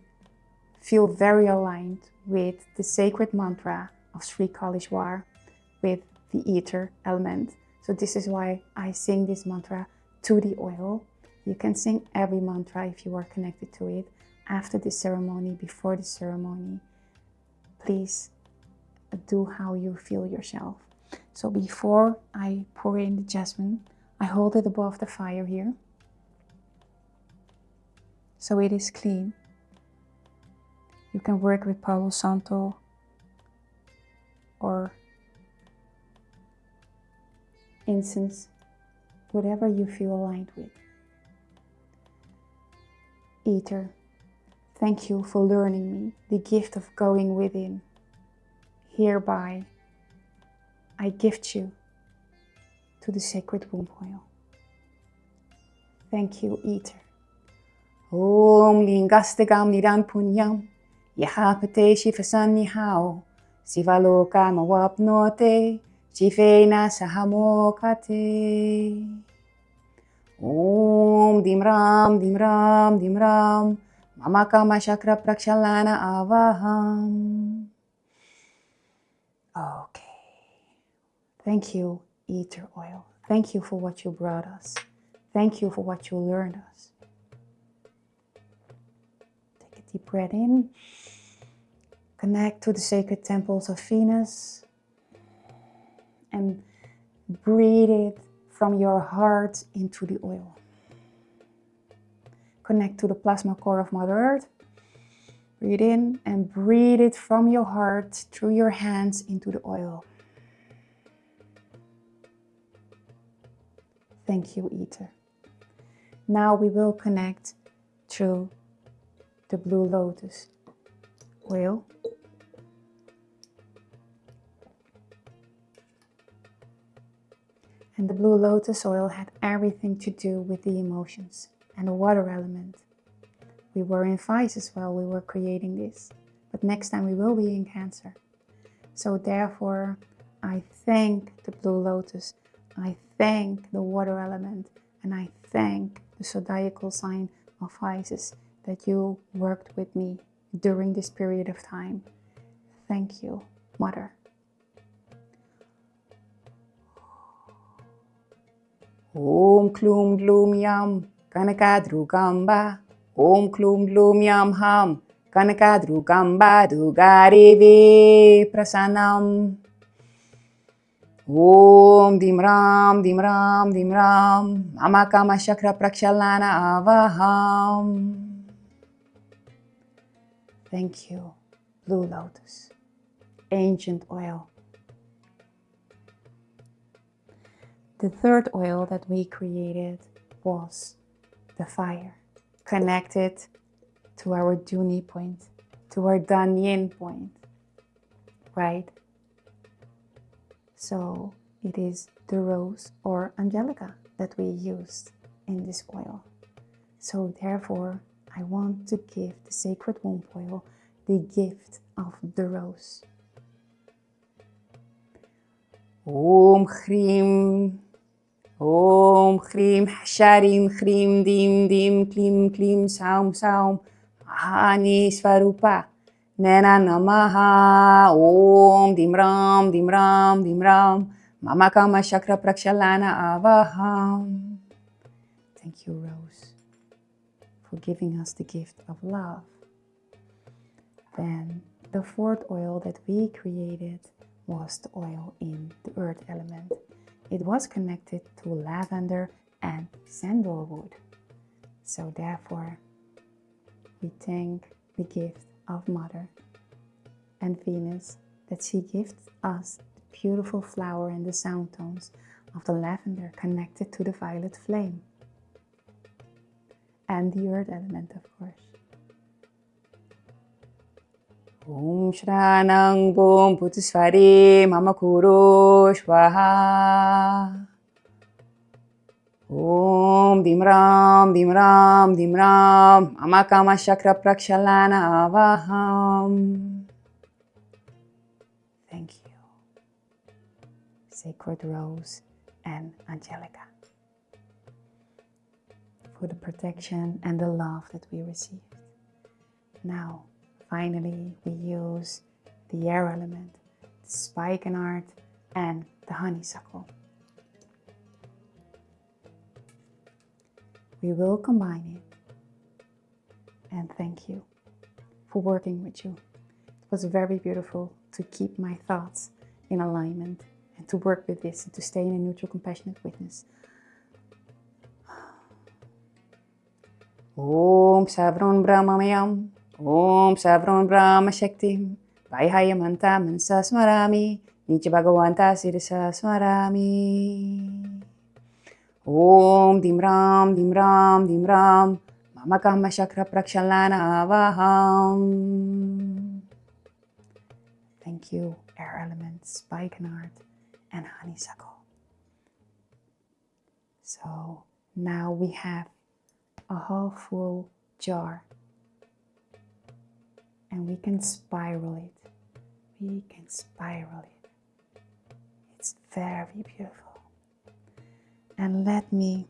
feel very aligned with the sacred mantra of Sri Kalishwar with the ether element. So this is why I sing this mantra to the oil. You can sing every mantra if you are connected to it after the ceremony, before the ceremony. Please do how you feel yourself. So before I pour in the jasmine, I hold it above the fire here. So it is clean. You can work with Palo Santo or incense, whatever you feel aligned with. Ether, thank you for learning me the gift of going within. Hereby, I gift you to the sacred womb oil. Thank you, Ether. Om Lingastegam Nidan Punyam Yahapate Shifasannihao Sivaloka Mawapnote Shifena Sahamokate. Om Dimram Dimram Dimram Mamakama Chakra Prakshalana Avaham. Okay. Thank you, ether oil. Thank you for what you brought us. Thank you for what you learned us. Take a deep breath in. Connect to the sacred temples of Venus. And breathe it from your heart into the oil. Connect to the plasma core of Mother Earth. Breathe in and breathe it from your heart through your hands into the oil. Thank you, ether. Now we will connect through the blue lotus oil. And the blue lotus oil had everything to do with the emotions and the water element. We were in Pisces while we were creating this, but next time we will be in Cancer. So therefore, I thank the blue lotus, I thank the water element, and I thank the zodiacal sign of Pisces that you worked with me during this period of time. Thank you, Mother. Om Klum Glum Yam Kanakadrugamba. Om Klum Glum Yam Ham Kanakadrugamba Dugarivi Prasanam. Om Dimram Dimram Dimram Amakama Chakra Prakshalana Avaham. Thank you, blue lotus, ancient oil. The third oil that we created was the fire, connected to our Duni point, to our Danyin point, right? So it is the rose or angelica that we used in this oil. So therefore, I want to give the sacred womb oil the gift of the rose. Om Hrim, Om Hrim, Sharim, Hrim, Dim, Dim, Klim, Klim, Saum, Saum, Ani Svarupa, Nena Namaha, Om Dim Ram, Dim Ram, Dim Ram, Mama Kama Chakra Prakshalana Avaham. Thank you, Rose, for giving us the gift of love. Then the fourth oil that we created was the oil in the earth element. It was connected to lavender and sandalwood. So therefore, we thank the gift of Mother and Venus that she gives us the beautiful flower and the sound tones of the lavender connected to the violet flame. And the earth element, of course. Om Shranang Bom Putusvari Mama Kuro Shvaha. Om Dimram Dimram Dimram Mama Kama Chakra Prakshalana Avaham. Thank you, Sacred Rose and Angelica, for the protection and the love that we received. Now, finally, we use the air element, the spikenard, and the honeysuckle. We will combine it. And thank you for working with you. It was very beautiful to keep my thoughts in alignment and to work with this and to stay in a neutral, compassionate witness. Om Savron Brahmamayam. Om Savron Brahma Shaktim, Vaihayamanta Mansa Smarami, Nicha Bhagavanta Sirisa Smarami. Om Dimram, Dimram, Dimram, Mama Kama Chakra Prakshalana Avaham. Thank you, air element, spikenard, and honeysuckle. So now we have a half full jar. And we can spiral it. We can spiral it. It's very beautiful. And let me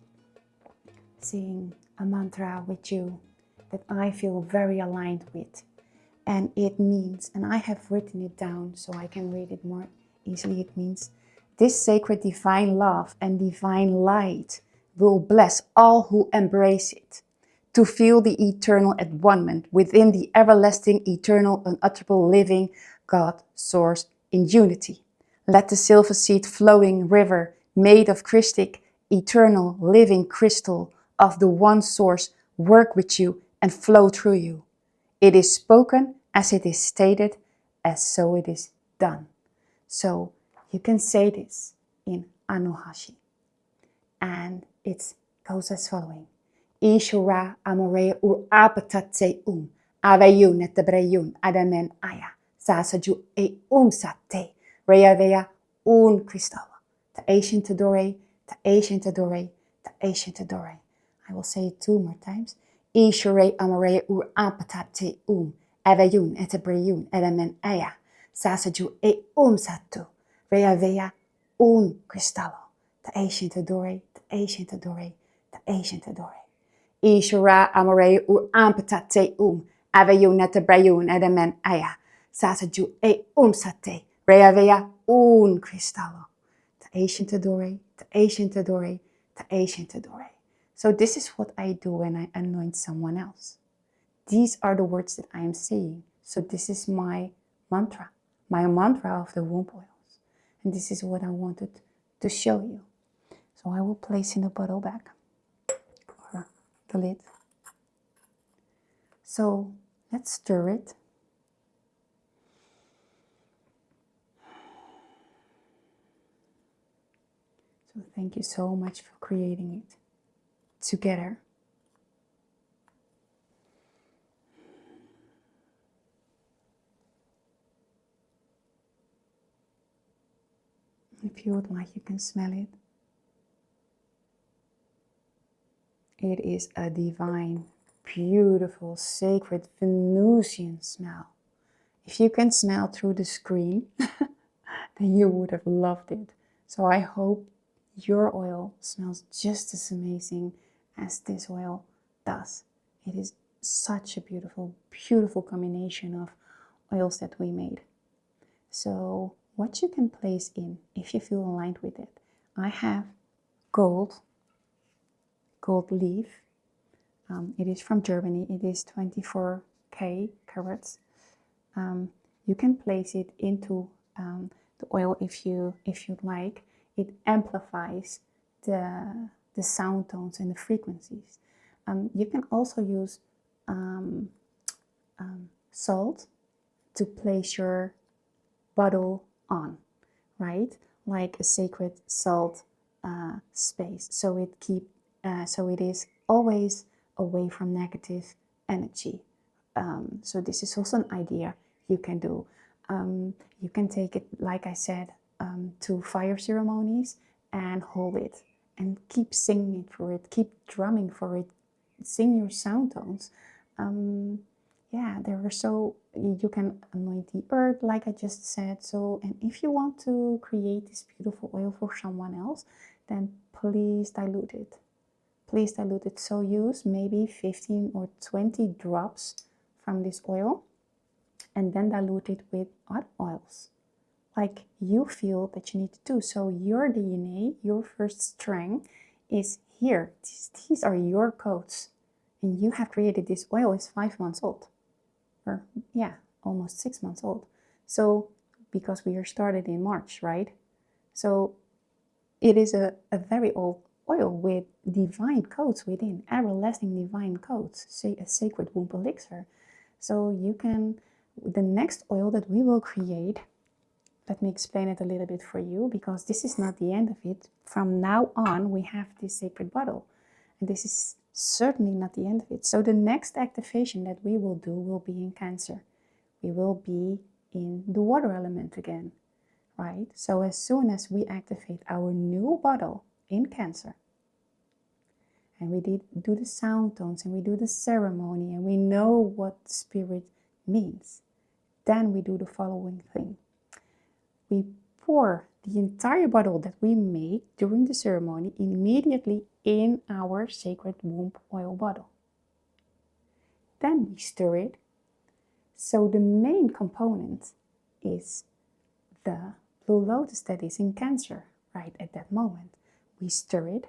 sing a mantra with you that I feel very aligned with. And it means, and I have written it down so I can read it more easily. It means, this sacred divine love and divine light will bless all who embrace it, to feel the eternal at-one-ment within the everlasting, eternal, unutterable, living God source in unity. Let the silver seed flowing river made of crystic, eternal, living crystal of the one source work with you and flow through you. It is spoken as it is stated, as so it is done. So you can say this in Anuhashi. And it goes as following. Ishura amore apatate aveyun etebreyun adamen aya sasaju sate reavea crystal. The ancient adore, the ancient adore, the ancient adore. I will say it 2 more times. Ishura amore apatate aveyun etebreyun adamen aya sasaju satu reavea crystal. The ancient adore, the ancient adore, the ancient adore. Ishura amore ampatate aveyun etebreyun edemen aya sasaju sate reavea cristallo. The ancient adore, the ancient adore, the ancient adore. So this is what I do when I anoint someone else. These are the words that I am saying. So this is my mantra of the womb oils. And this is what I wanted to show you. So I will place in the bottle back, or the lid. So let's stir it. So thank you so much for creating it together. If you would like, you can smell it. It is a divine, beautiful, sacred Venusian smell. If you can smell through the screen, then you would have loved it. So I hope your oil smells just as amazing as this oil does. It is such a beautiful, beautiful combination of oils that we made. So what you can place in, if you feel aligned with it. I have gold leaf. It is from Germany. It is 24K carats. You can place it into the oil if you'd like. It amplifies the sound tones and the frequencies. You can also use salt to place your bottle on, right? Like a sacred salt space. So it is always away from negative energy. So this is also an idea you can do. You can take it, like I said, to fire ceremonies and hold it and keep singing it for it, keep drumming for it, sing your sound tones. Yeah, there are so you can anoint the earth, like I just said. So, and if you want to create this beautiful oil for someone else, then please dilute it. Please dilute it. So use maybe 15 or 20 drops from this oil and then dilute it with other oils like you feel that you need to do. So your DNA, your first strength is here. These are your codes. And you have created this oil is 5 months old. Or yeah, almost 6 months old. So because we are started in March, right? So it is a very old oil with divine codes within, everlasting divine codes, say a sacred womb elixir. So you can, the next oil that we will create, let me explain it a little bit for you, because this is not the end of it. From now on, we have this sacred bottle. And this is certainly not the end of it. So the next activation that we will do will be in Cancer. We will be in the water element again, right? So as soon as we activate our new bottle in Cancer, and we do the sound tones, and we do the ceremony, and we know what the spirit means, then we do the following thing. We pour the entire bottle that we make during the ceremony immediately in our sacred womb oil bottle. Then we stir it. So the main component is the blue lotus that is in Cancer right at that moment. We stir it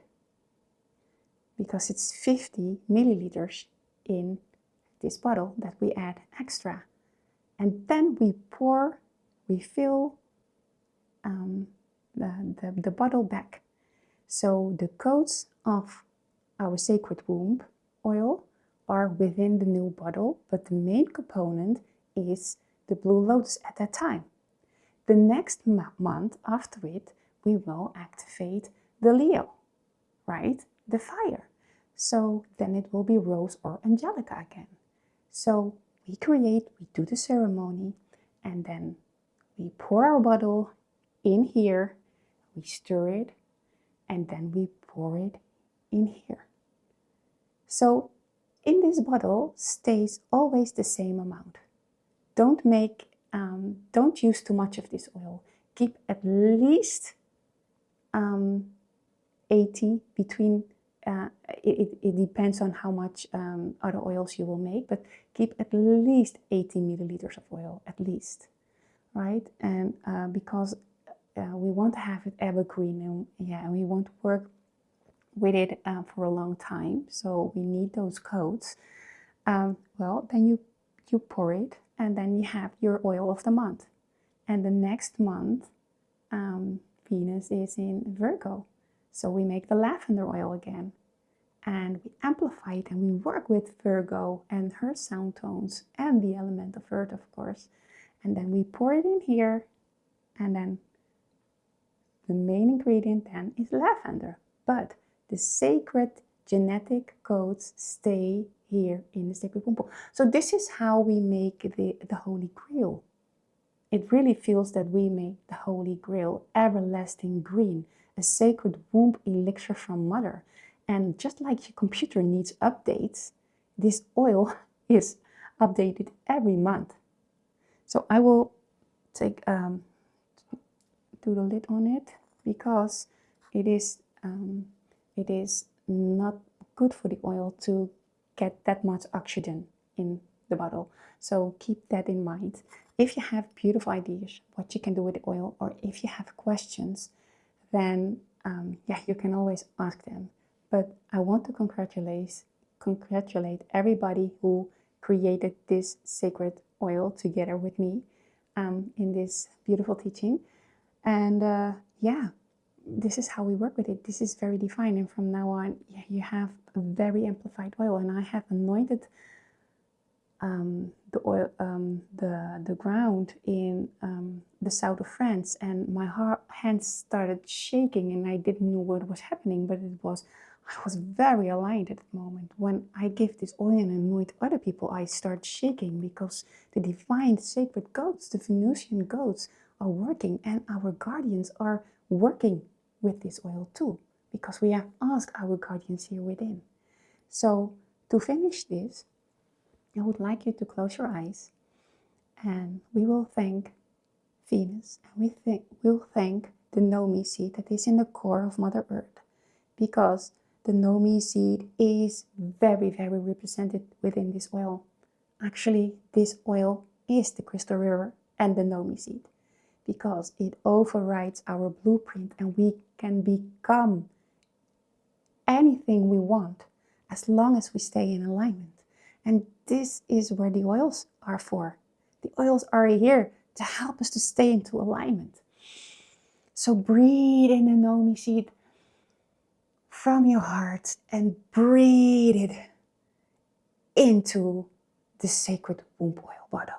because it's 50 milliliters in this bottle that we add extra. And then we fill the bottle back. So the codes of our sacred womb oil are within the new bottle, but the main component is the blue lotus at that time. The next month after it, we will activate the Leo, right? The fire. So then it will be Rose or Angelica again. So we do the ceremony, and then we pour our bottle in here, we stir it, and then we pour it in here. So in this bottle stays always the same amount. Don't use too much of this oil. Keep at least 80 between, it depends on how much other oils you will make, but keep at least 80 milliliters of oil, at least, right? And because we want to have it evergreen, and we want to work with it for a long time, so we need those codes. Well, then you pour it, and then you have your oil of the month. And the next month, Venus is in Virgo, so we make the lavender oil again, and we amplify it, and we work with Virgo and her sound tones and the element of earth, of course. And then we pour it in here, and then the main ingredient then is lavender, but the sacred genetic codes stay here in the sacred womb. So this is how we make the Holy Grail. It really feels that we make the Holy Grail, everlasting green, a sacred womb elixir from Mother. And just like your computer needs updates, this oil is updated every month. So I will take do the lid on it, because it is not good for the oil to get that much oxygen in the bottle. So keep that in mind. If you have beautiful ideas what you can do with the oil, or if you have questions, then yeah, you can always ask them. But I want to congratulate everybody who created this sacred oil together with me in this beautiful teaching. And yeah, this is how we work with it. This is very divine, and from now on, yeah, you have a very amplified oil. And I have anointed the oil, the ground in the south of France, and my hands started shaking, and I didn't know what was happening, but I was very aligned at the moment. When I give this oil and anoint other people, I start shaking, because the divine sacred goats, the Venusian goats, are working, and our guardians are working with this oil too, because we have asked our guardians here within. So to finish this, I would like you to close your eyes, and we will thank Venus, and we'll thank the Nomi seed that is in the core of Mother Earth, because the Nomi seed is very, very represented within this oil. Actually, this oil is the crystal river and the Nomi seed, because it overrides our blueprint, and we can become anything we want as long as we stay in alignment. And this is where the oils are for. The oils are here to help us to stay into alignment. So breathe in the Nomi seed from your heart and breathe it into the sacred womb oil bottle.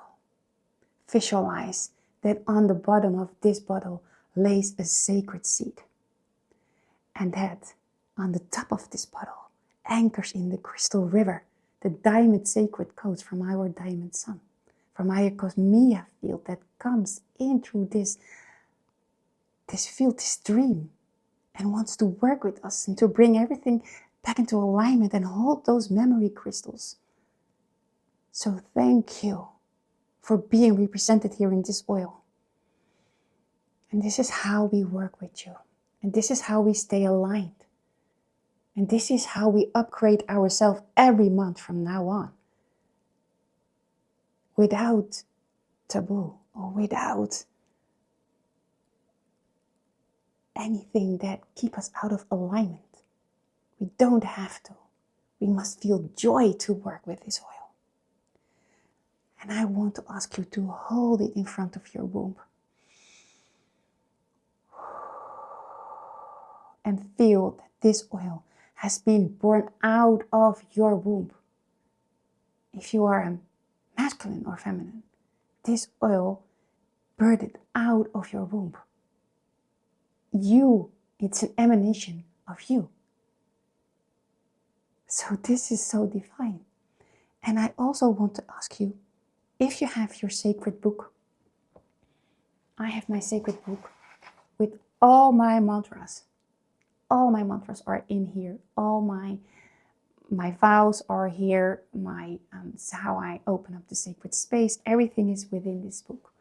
Visualize that on the bottom of this bottle lays a sacred seed, and that on the top of this bottle anchors in the crystal river the diamond sacred codes from our diamond sun, from our cosmia field that comes in through this field, this dream, and wants to work with us and to bring everything back into alignment and hold those memory crystals. So thank you for being represented here in this oil. And this is how we work with you. And this is how we stay aligned. And this is how we upgrade ourselves every month from now on. Without taboo, or without anything that keeps us out of alignment. We don't have to. We must feel joy to work with this oil. And I want to ask you to hold it in front of your womb. And feel that this oil has been born out of your womb. If you are a masculine or feminine, this oil birthed out of your womb. You, it's an emanation of you. So this is so divine. And I also want to ask you, if you have your sacred book, I have my sacred book with all my mantras. All my mantras are in here. All my vows are here. How I open up the sacred space. Everything is within this book.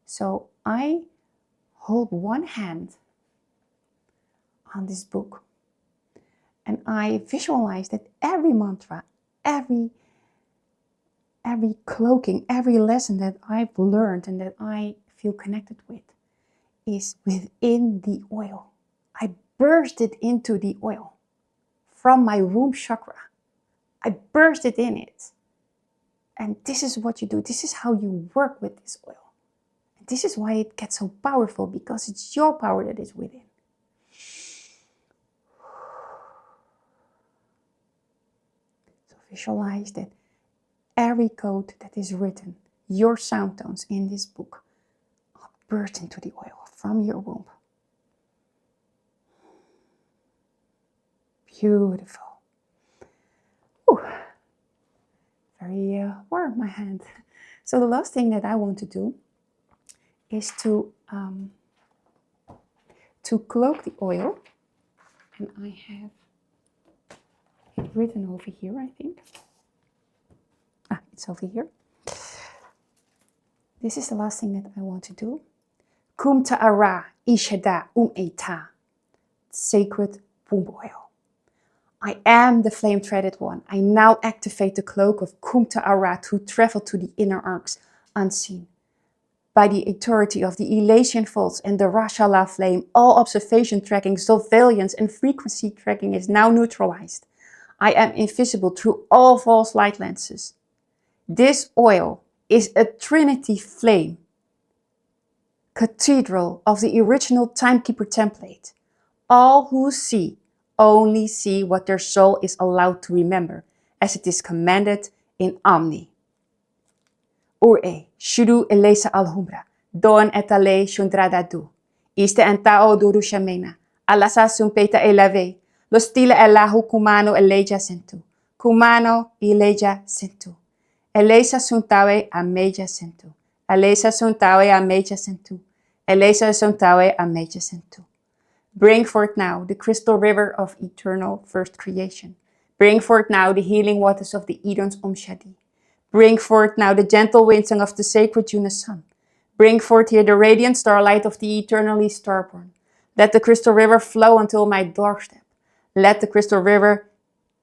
So I hold one hand on this book, and I visualize that every mantra, every cloaking, every lesson that I've learned and that I feel connected with is within the oil. I burst it into the oil from my womb chakra. I burst it in it. And this is what you do. This is how you work with this oil. And this is why it gets so powerful, because it's your power that is within. So visualize that every code that is written, your sound tones in this book, are burst into the oil from your womb. Beautiful. Ooh, very warm, my hand. So the last thing that I want to do is to cloak the oil. And I have it written over here, I think. It's over here. This is the last thing that I want to do. Kum ta'ara ishada eta. Sacred womb oil. I am the flame-threaded one. I now activate the cloak of Kum ta'ara to travel to the inner arcs unseen. By the authority of the elation faults and the Rashala flame, all observation tracking, surveillance and frequency tracking is now neutralized. I am invisible through all false light lenses. This oil is a Trinity flame, cathedral of the original timekeeper template. All who see only see what their soul is allowed to remember, as it is commanded in Omni. Ure, shudu elesa alhumbra, don etale shundradadu. Iste entao duru shamena, alasa sumpeta elave, lo stile elahu kumano eleja sentu. Kumano eleja sentu. Elesa suntawe ameja sentu. Elesa suntawe ameja sentu. Elesa suntawe ameja sentu. Bring forth now the crystal river of eternal first creation. Bring forth now the healing waters of the Edens Shadi. Bring forth now the gentle winsong of the sacred Sun. Bring forth here the radiant starlight of the eternally starborn. Let the crystal river flow until my doorstep. Let the crystal river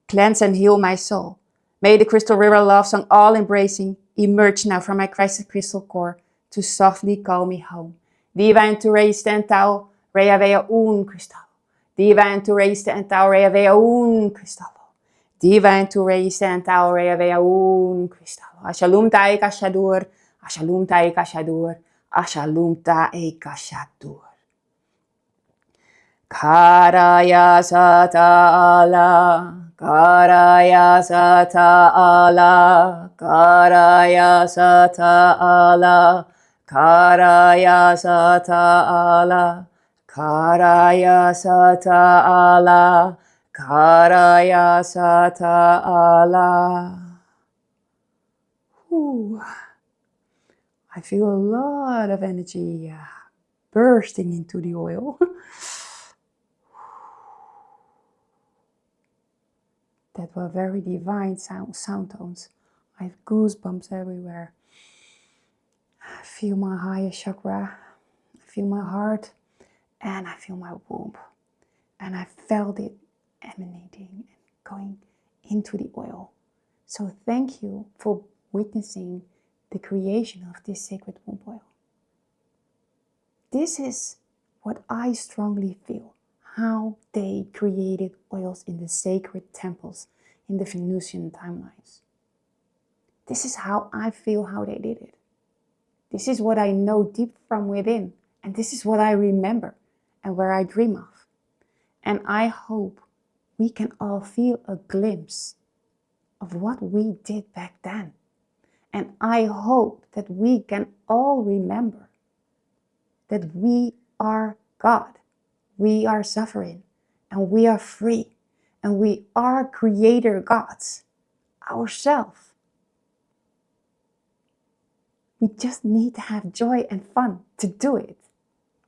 cleanse and heal my soul. May the crystal river love song all-embracing emerge now from my Christed crystal core to softly call me home. Divine to raise the entau, rea vea un cristallo. Divine to raise the entau, rea vea un cristallo. Divine to raise the entau, rea vea un cristallo. Ashalum tae kashadur, ashalum tae kashadur, ashalum tae kashadur. Karaya sata ala, karaya sata ala, karaya sata ala, karaya sata ala, karaya sata ala, karaya sata ala. Ooh. I feel a lot of energy bursting into the oil. That were very divine sound tones. I have goosebumps everywhere. I feel my higher chakra. I feel my heart. And I feel my womb. And I felt it emanating and going into the oil. So thank you for witnessing the creation of this sacred womb oil. This is what I strongly feel. How they created oils in the sacred temples in the Venusian timelines. This is how I feel how they did it. This is what I know deep from within. And this is what I remember and where I dream of. And I hope we can all feel a glimpse of what we did back then. And I hope that we can all remember that we are God. We are sovereign and we are free and we are creator gods ourselves. We just need to have joy and fun to do it,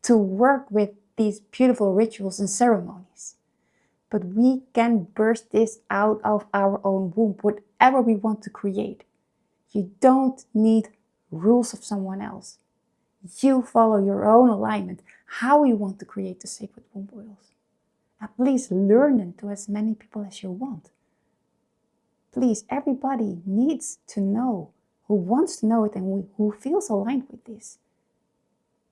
to work with these beautiful rituals and ceremonies. But we can burst this out of our own womb, whatever we want to create. You don't need rules of someone else. You follow your own alignment, how you want to create the sacred womb oils. And please learn them to as many people as you want. Please, everybody needs to know, who wants to know it and who feels aligned with this.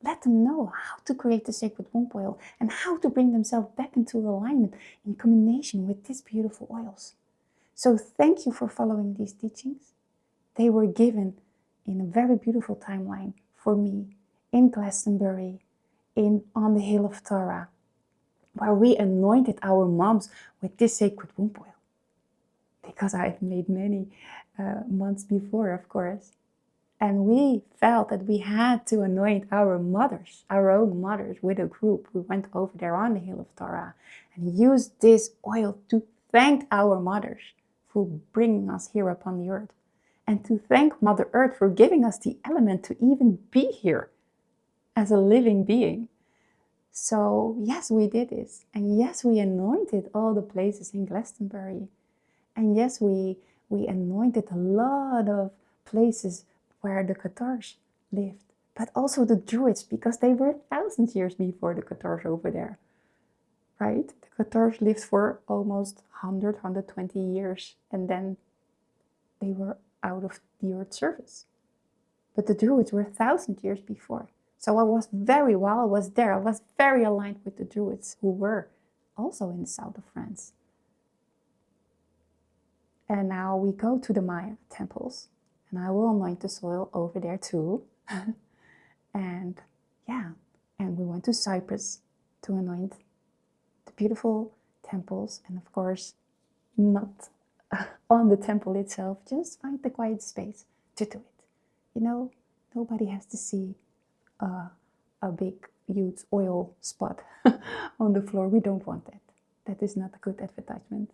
Let them know how to create the sacred womb oil and how to bring themselves back into alignment in combination with these beautiful oils. So thank you for following these teachings. They were given in a very beautiful timeline for me in Glastonbury, on the Hill of Tara, where we anointed our moms with this sacred womb oil. Because I've made many months before, of course. And we felt that we had to anoint our mothers, our own mothers, with a group. We went over there on the Hill of Tara and used this oil to thank our mothers for bringing us here upon the earth. And to thank Mother Earth for giving us the element to even be here as a living being. So yes, we did this. And yes, we anointed all the places in Glastonbury. And yes, we anointed a lot of places where the Cathars lived, but also the Druids, because they were thousands of years before the Cathars over there, right? The Cathars lived for almost 100, 120 years, and then they were out of the Earth's surface. But the Druids were 1,000 years before. So I was while I was there, I was very aligned with the Druids, who were also in the south of France. And now we go to the Maya temples, and I will anoint the soil over there too. And yeah, and we went to Cyprus to anoint the beautiful temples, and of course, not on the temple itself, just find the quiet space to do it. You know, nobody has to see a big, huge oil spot on the floor. We don't want that. That is not a good advertisement.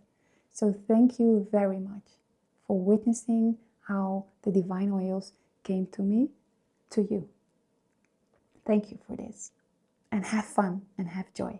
So thank you very much for witnessing how the divine oils came to me, to you. Thank you for this. And have fun and have joy.